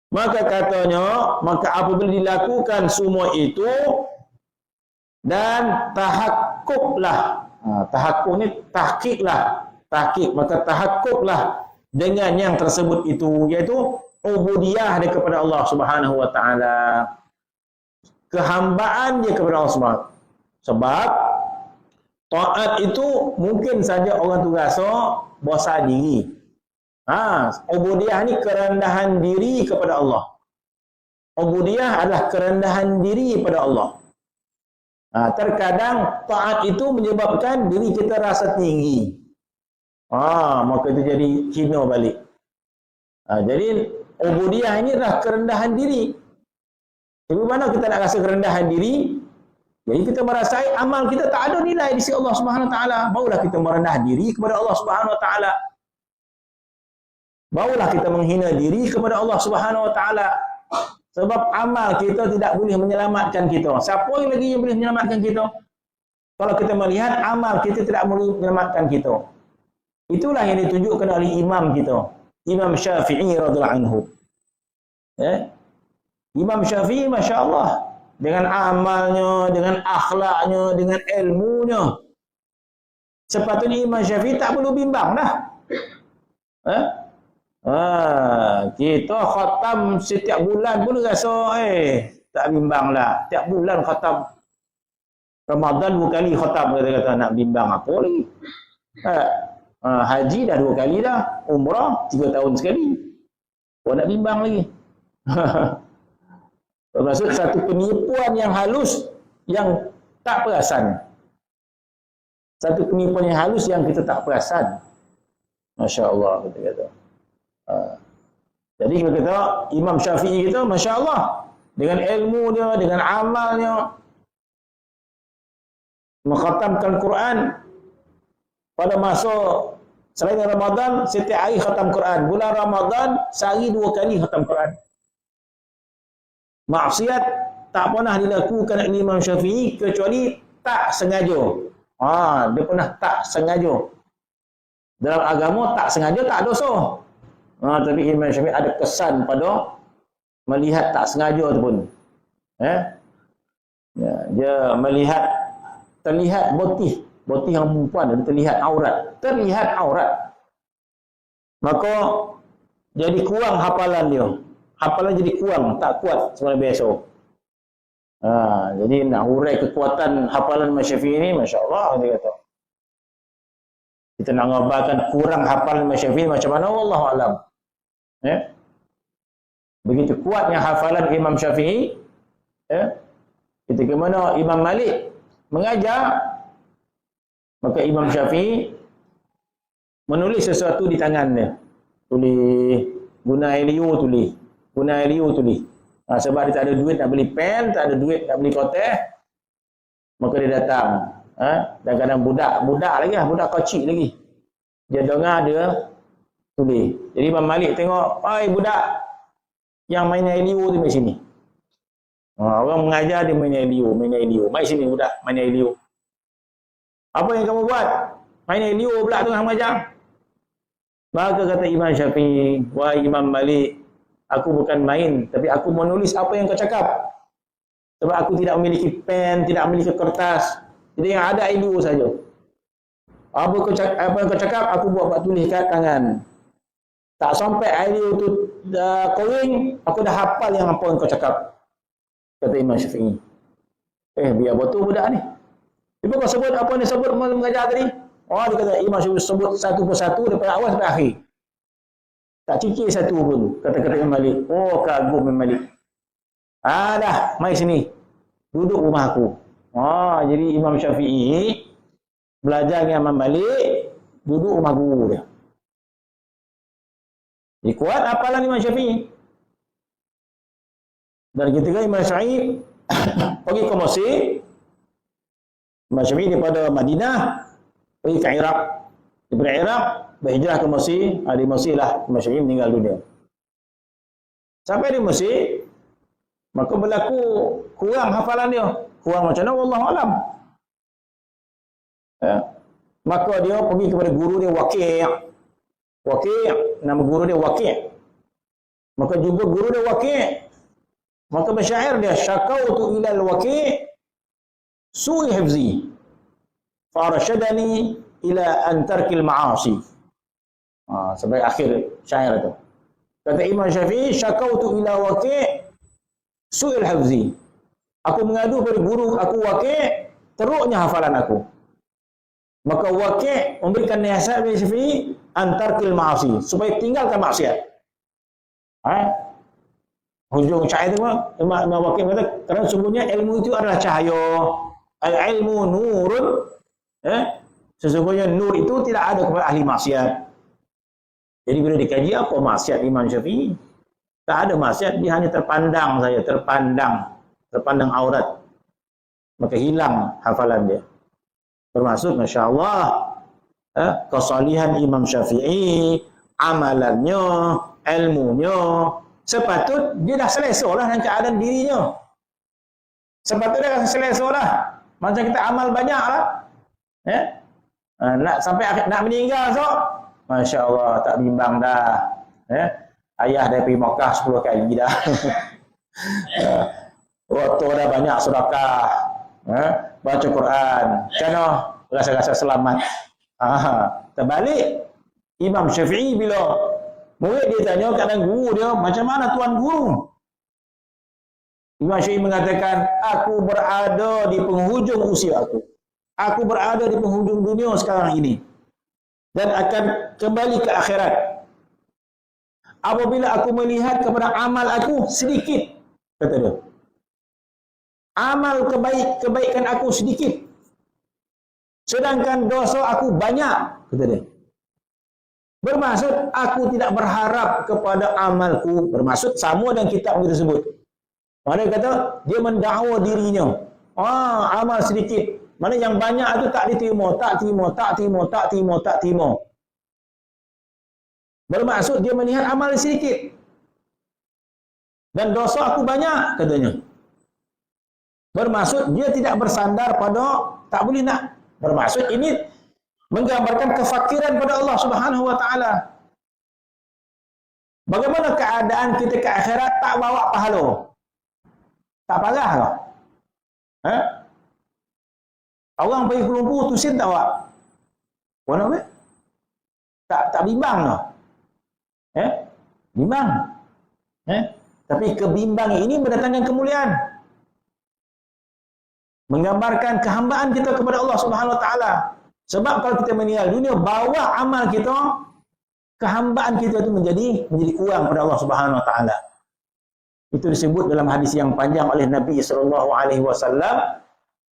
Maka katanya, maka apabila dilakukan semua itu dan tahakkuklah. Tahakkuk ni tahqiqlah. Tahqiq, maka tahakkuklah dengan yang tersebut itu, iaitu ubudiyah dia kepada Allah Subhanahu Wa Taala. Kehambaan dia kepada Allah Subhanahu. Sebab taat itu mungkin saja orang tu rasa besar diri. Ubudiyah ni kerendahan diri kepada Allah. Ubudiyah adalah kerendahan diri kepada Allah. Terkadang taat itu menyebabkan diri kita rasa tinggi. Maka itu jadi hina balik. Jadi ubudiyah ini adalah kerendahan diri. Jadi mana kita nak rasa kerendahan diri? Jadi kita merasai amal kita tak ada nilai di sisi Allah Subhanahu Wa Taala. Barulah kita merendah diri kepada Allah Subhanahu Wa Taala. Barulah kita menghina diri kepada Allah Subhanahu Wa Taala. Sebab amal kita tidak boleh menyelamatkan kita. Siapa lagi yang boleh menyelamatkan kita? Kalau kita melihat amal kita tidak boleh menyelamatkan kita. Itulah yang ditunjukkan oleh imam kita, Imam Syafi'i radhiyallahu anhu. Imam Syafi'i, Masya Allah, dengan amalnya, dengan akhlaknya, dengan ilmunya, sepatutnya Imam Syafi'i tak perlu bimbang dah. Kita khatam setiap bulan pun rasa tak bimbang lah. Setiap bulan khatam. Ramadan 2 kali khatam, kata-kata nak bimbang apa lagi. Haji dah 2 kali dah, umrah 3 tahun sekali. Nak bimbang lagi. Maksud satu penipuan yang halus yang tak perasan. Satu penipuan yang halus yang kita tak perasan. Masya Allah, kita kata. Jadi kita kata Imam Syafi'i kita, Masya Allah, dengan ilmu dia, dengan amalnya, mengkhatamkan Quran pada masa selain Ramadan, setiap hari khatam Quran. Bulan Ramadan, sehari 2 kali khatam Quran. Maksiat tak pernah dilakukan oleh Imam Syafi'i kecuali tak sengaja. Dia pernah tak sengaja. Dalam agama tak sengaja tak dosa. Tapi Imam Syafi'i ada kesan pada melihat tak sengaja tu pun. Dia melihat, terlihat botih yang perempuan dia terlihat aurat. Maka jadi kurang hafalan dia. Hafalan jadi kurang, tak kuat seperti biasa. Jadi nak hurai kekuatan hafalan Imam Syafi'i ni, masya-Allah dia kata. Kita nak ngabarkan kurang hafalan Imam Syafi'i macam mana, wallahu alam. Begitu kuatnya hafalan Imam Syafi'i, ketika mana Imam Malik mengajar, maka Imam Syafi'i menulis sesuatu di tangan dia. Tulis, guna Elio tulis. Sebab dia tak ada duit nak beli pen, tak ada duit nak beli kotak, maka dia datang. Dan kadang budak lagi lah, budak kecil lagi. Dia dengar, dia tulis. Jadi Imam Malik tengok, budak yang main Elio tu main sini. Orang mengajar dia main Elio. Main sini budak, main Elio. Apa yang kamu buat? Main Elio pula tu mengajar. Maka kata Imam Syafi'i, wahai Imam Malik, aku bukan main, tapi aku menulis apa yang kau cakap. Sebab aku tidak memiliki pen, tidak memiliki kertas. Jadi yang ada Elio saja. Apa yang kau cakap, aku buat tulis kat tangan. Tak sampai Elio tu kering, aku dah hafal yang apa yang kau cakap. Kata Imam Syafi'i. Biar betul budak ni. Tapi kau sebut apa yang disebut mengajar tadi? Dia kata Imam Syafi'i sebut satu persatu daripada awal sampai akhir. Tak cikir satu pun, kata-kata Imam Malik. Kagum Imam Malik. Dah, mai sini. Duduk rumah aku. Jadi Imam Syafi'i belajar dengan Imam Malik, duduk rumah guru dia. Jadi kuat hafalan Imam Syafi'i. Dan ketika Imam Syafi'i pergi ke Mesir, Imam Syafi'i daripada Madinah pergi ke Iraq. Daripada Iraq berhijrah ke Mesir. Di Mesir lah Imam Syafi'i meninggal dunia. Sampai di Mesir, maka berlaku kurang hafalan dia. Kurang macam mana, wallahu alam. Maka dia pergi kepada guru dia Waqi'. Nama guru dia Waqi'. Maka jumpa guru dia Waqi'. Maka bersyair dia, syakautu ilal Waqi' su'i hifzi farashadani ila an tarkil ma'asi. Sampai akhir syair itu. Kata Imam Syafi'i, syakautu ila Waqi' su'il hifzi. Aku mengadu pada guru aku Waqi', teruknya hafalan aku. Maka Waqi' memberikan nasihat kepada Syafi'i, antarkil ma'asi, supaya tinggalkan maksiat. Hujung syair itu Imam Waqi' kata, kerana sesungguhnya ilmu itu adalah cahaya. Al-ilmu nurun. Sesungguhnya nur itu tidak ada kepada ahli maksiat. Jadi bila dikaji apa maksiat Imam Syafi'i? Tak ada maksiat, dia hanya terpandang saja, terpandang aurat. Maka hilang hafalan dia. Termasuk masya-Allah kesalihan Imam Syafi'i, amalannya, ilmunya, sepatut dia dah selesa lah dengan keadaan dirinya. Sepatutnya dah selesa lah. Macam kita amal banyak lah. Nak sampai nak meninggal so, masya-Allah tak bimbang dah. Ayah dah pergi Makkah 10 kali dah. Waktu dah banyak sedekah. Baca Quran. Kena rasa-rasa selamat. Terbalik Imam Syafi'i bila murid dia tanya kat guru dia, macam mana tuan guru? Imam Syafi'i mengatakan, aku berada di penghujung usia aku. Aku berada di penghujung dunia sekarang ini. Dan akan kembali ke akhirat. Apabila aku melihat kepada amal aku sedikit, kata dia. Amal kebaikan aku sedikit. Sedangkan dosa aku banyak, kata dia. Bermaksud aku tidak berharap kepada amalku. Bermaksud sama dengan kitab kita sebut. Mana kata dia mendakwa dirinya. Amal sedikit. Mana yang banyak itu tak diterima, tak terima. Bermaksud dia melihat amal sedikit. Dan dosa aku banyak, katanya. Bermaksud dia tidak bersandar pada tak boleh nak Bermaksud ini menggambarkan kefakiran pada Allah Subhanahu wa taala. Bagaimana keadaan kita ke akhirat tak bawa pahala? Tak parah ke? Orang pergi Kuala Lumpur tusin tak awak? Mana apa? Tak bimbang ke? Bimbang. Tapi kebimbang ini mendatangkan kemuliaan. Menggambarkan kehambaan kita kepada Allah Subhanahu wa taala. Sebab kalau kita meninggal dunia, bawa amal kita, kehambaan kita itu menjadi kurang pada Allah Subhanahu wa taala. Itu disebut dalam hadis yang panjang oleh Nabi sallallahu alaihi wasallam,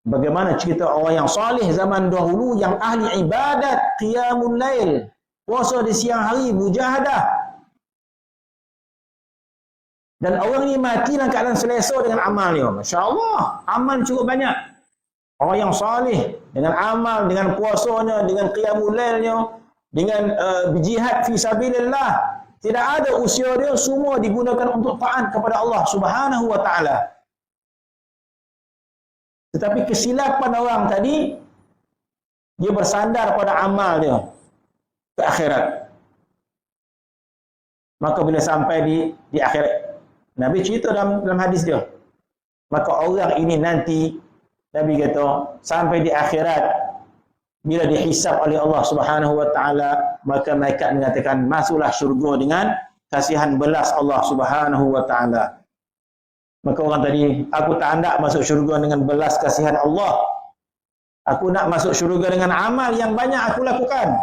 bagaimana cerita orang yang soleh zaman dahulu yang ahli ibadat, qiyamul lail, puasa di siang hari, mujahadah. Dan orang ini mati dalam keadaan selesa dengan amalnya. Masya-Allah, amal cukup banyak. Orang yang soleh dengan amal, dengan puasanya, dengan qiyamul lailnya, dengan berjihad fi sabilillah, tidak ada usia dia, semua digunakan untuk taat kepada Allah Subhanahu wa taala. Tetapi kesilapan orang tadi, dia bersandar pada amal dia ke akhirat. Maka bila sampai di akhirat, Nabi cerita dalam hadis dia, maka orang ini nanti, Nabi kata, sampai di akhirat, bila dihisab oleh Allah Subhanahu wa taala, maka malaikat mengatakan, masuklah syurga dengan kasihan belas Allah Subhanahu wa taala. Maka orang tadi, aku tak nak masuk syurga dengan belas kasihan Allah. Aku nak masuk syurga dengan amal yang banyak aku lakukan.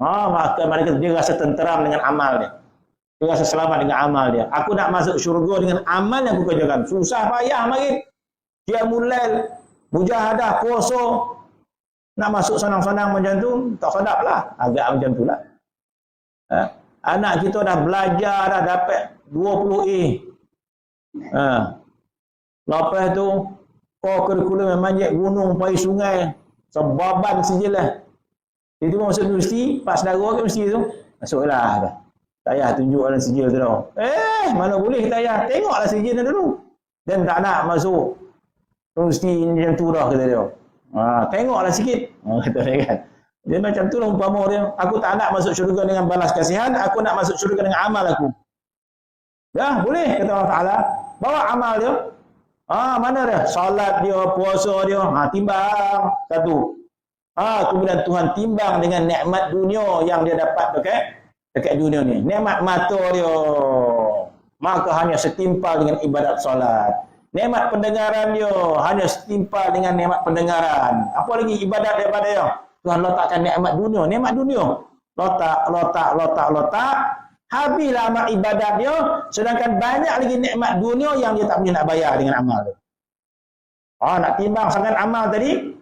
Maka malaikat dia rasa tenteram dengan amal dia. Dia rasa selamat dengan amal dia. Aku nak masuk syurga dengan amal yang aku kerjakan. Susah payah mari. Qiyamul lail, mujahadah, puasa. Nak masuk senang-senang macam tu, tak sedap lah. Agak macam tu lah. Anak kita dah belajar, dah dapat 20A. Lepas tu, kurikulum manjat gunung, pergi sungai, sebaban sijil lah. Dia tu masuk universiti, pak saudara ke mesti tu, masuklah dah. Tak payah tunjuk dalam sijil tu tau. Mana boleh tak payah. Tengoklah sijil tu dulu. Dan tak nak masuk universiti macam tu dah, kata dia. Tengoklah sikit. Kata dia kan. Dia macam tu lah umpama dia. Aku tak nak masuk syurga dengan balas kasihan, aku nak masuk syurga dengan amal aku. Ya, boleh, kata Allah Ta'ala. Bawa amal dia. Mana dia? Salat dia, puasa dia. Timbang. Satu. Kemudian Tuhan timbang dengan nikmat dunia yang dia dapat dekat dunia ni. Nikmat mata dia, maka hanya setimpal dengan ibadat solat. Nikmat pendengaran dia hanya setimpal dengan nikmat pendengaran. Apa lagi ibadat daripada dia? Tuhan letakkan nikmat dunia. Nikmat dunia. Letak. Habislah amal ibadat dia. Sedangkan banyak lagi nikmat dunia yang dia tak boleh nak bayar dengan amal dia. Nak timbang sangat amal tadi.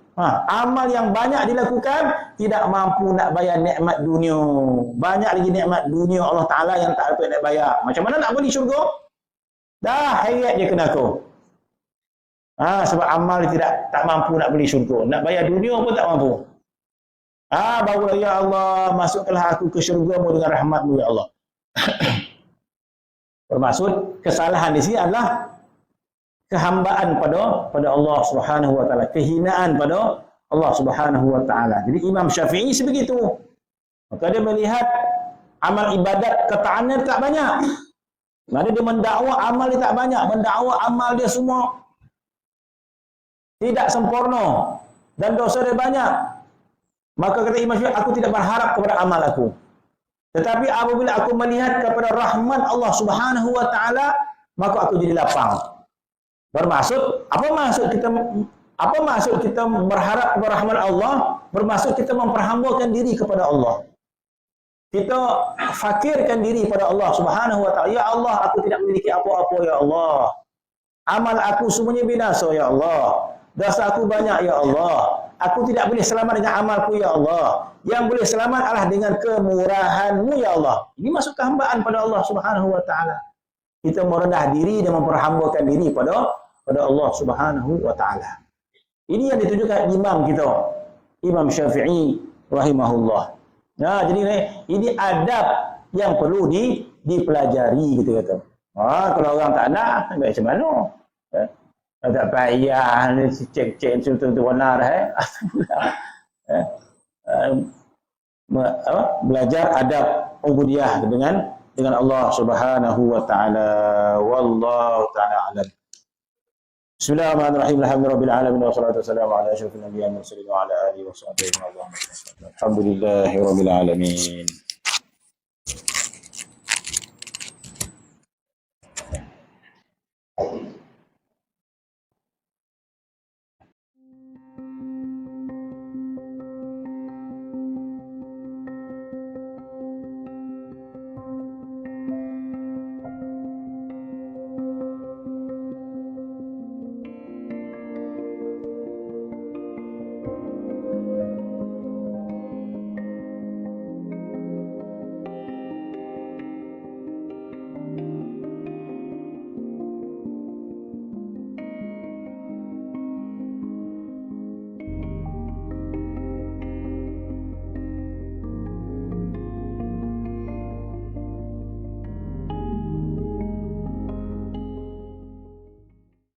Amal yang banyak dilakukan tidak mampu nak bayar nikmat dunia. Banyak lagi nikmat dunia Allah Ta'ala yang tak dapat nak bayar. Macam mana nak beli syurga? Dah heret je kena aku. Sebab amal dia tak mampu nak beli syurga. Nak bayar dunia pun tak mampu. Barulah ya Allah, masukkanlah aku ke syurga-Mu dengan rahmat-Mu ya Allah. Bermaksud kesalahan di sini adalah kehambaan pada Allah Subhanahu wa taala, kehinaan pada Allah Subhanahu wa taala. Jadi Imam Syafi'i sebegitu. Maka dia melihat amal ibadat ketaatannya tak banyak. Maka dia mendakwa amal dia tak banyak, mendakwa amal dia semua tidak sempurna dan dosa dia banyak. Maka kata Imam Syafi'i, aku tidak berharap kepada amal aku. Tetapi apabila aku melihat kepada rahmat Allah Subhanahu wa taala, maka aku jadi lapang. Bermaksud, apa maksud kita berharap kepada rahmat Allah? Bermaksud kita memperhambakan diri kepada Allah. Kita fakirkan diri pada Allah Subhanahu wa taala. Ya Allah, aku tidak memiliki apa-apa ya Allah. Amal aku semuanya binasa ya Allah. Dosa aku banyak ya Allah. Aku tidak boleh selamat dengan amalku ya Allah. Yang boleh selamat adalah dengan kemurahan-Mu ya Allah. Ini masuk kehambaan pada Allah Subhanahu wa taala. Kita merendah diri dan memperhambakan diri pada Allah Subhanahu wa taala. Ini yang ditunjukkan imam kita, Imam Syafi'i rahimahullah. Jadi ini adab yang perlu dipelajari, kita kata. Kalau orang tak nak, macam mana? Tak payah ni cek-cek tu warna dah belajar adab ubudiyah dengan Allah Subhanahu wa taala. Wallahu taala alam. Bismillahirrahmanirrahim. Alhamdulillahirabbil alamin wassalatu wassalamu ala asyrofil anbiya'i wal mursalin wa ala alihi washabbihi wa sallam. Alhamdulillahirabbil alamin.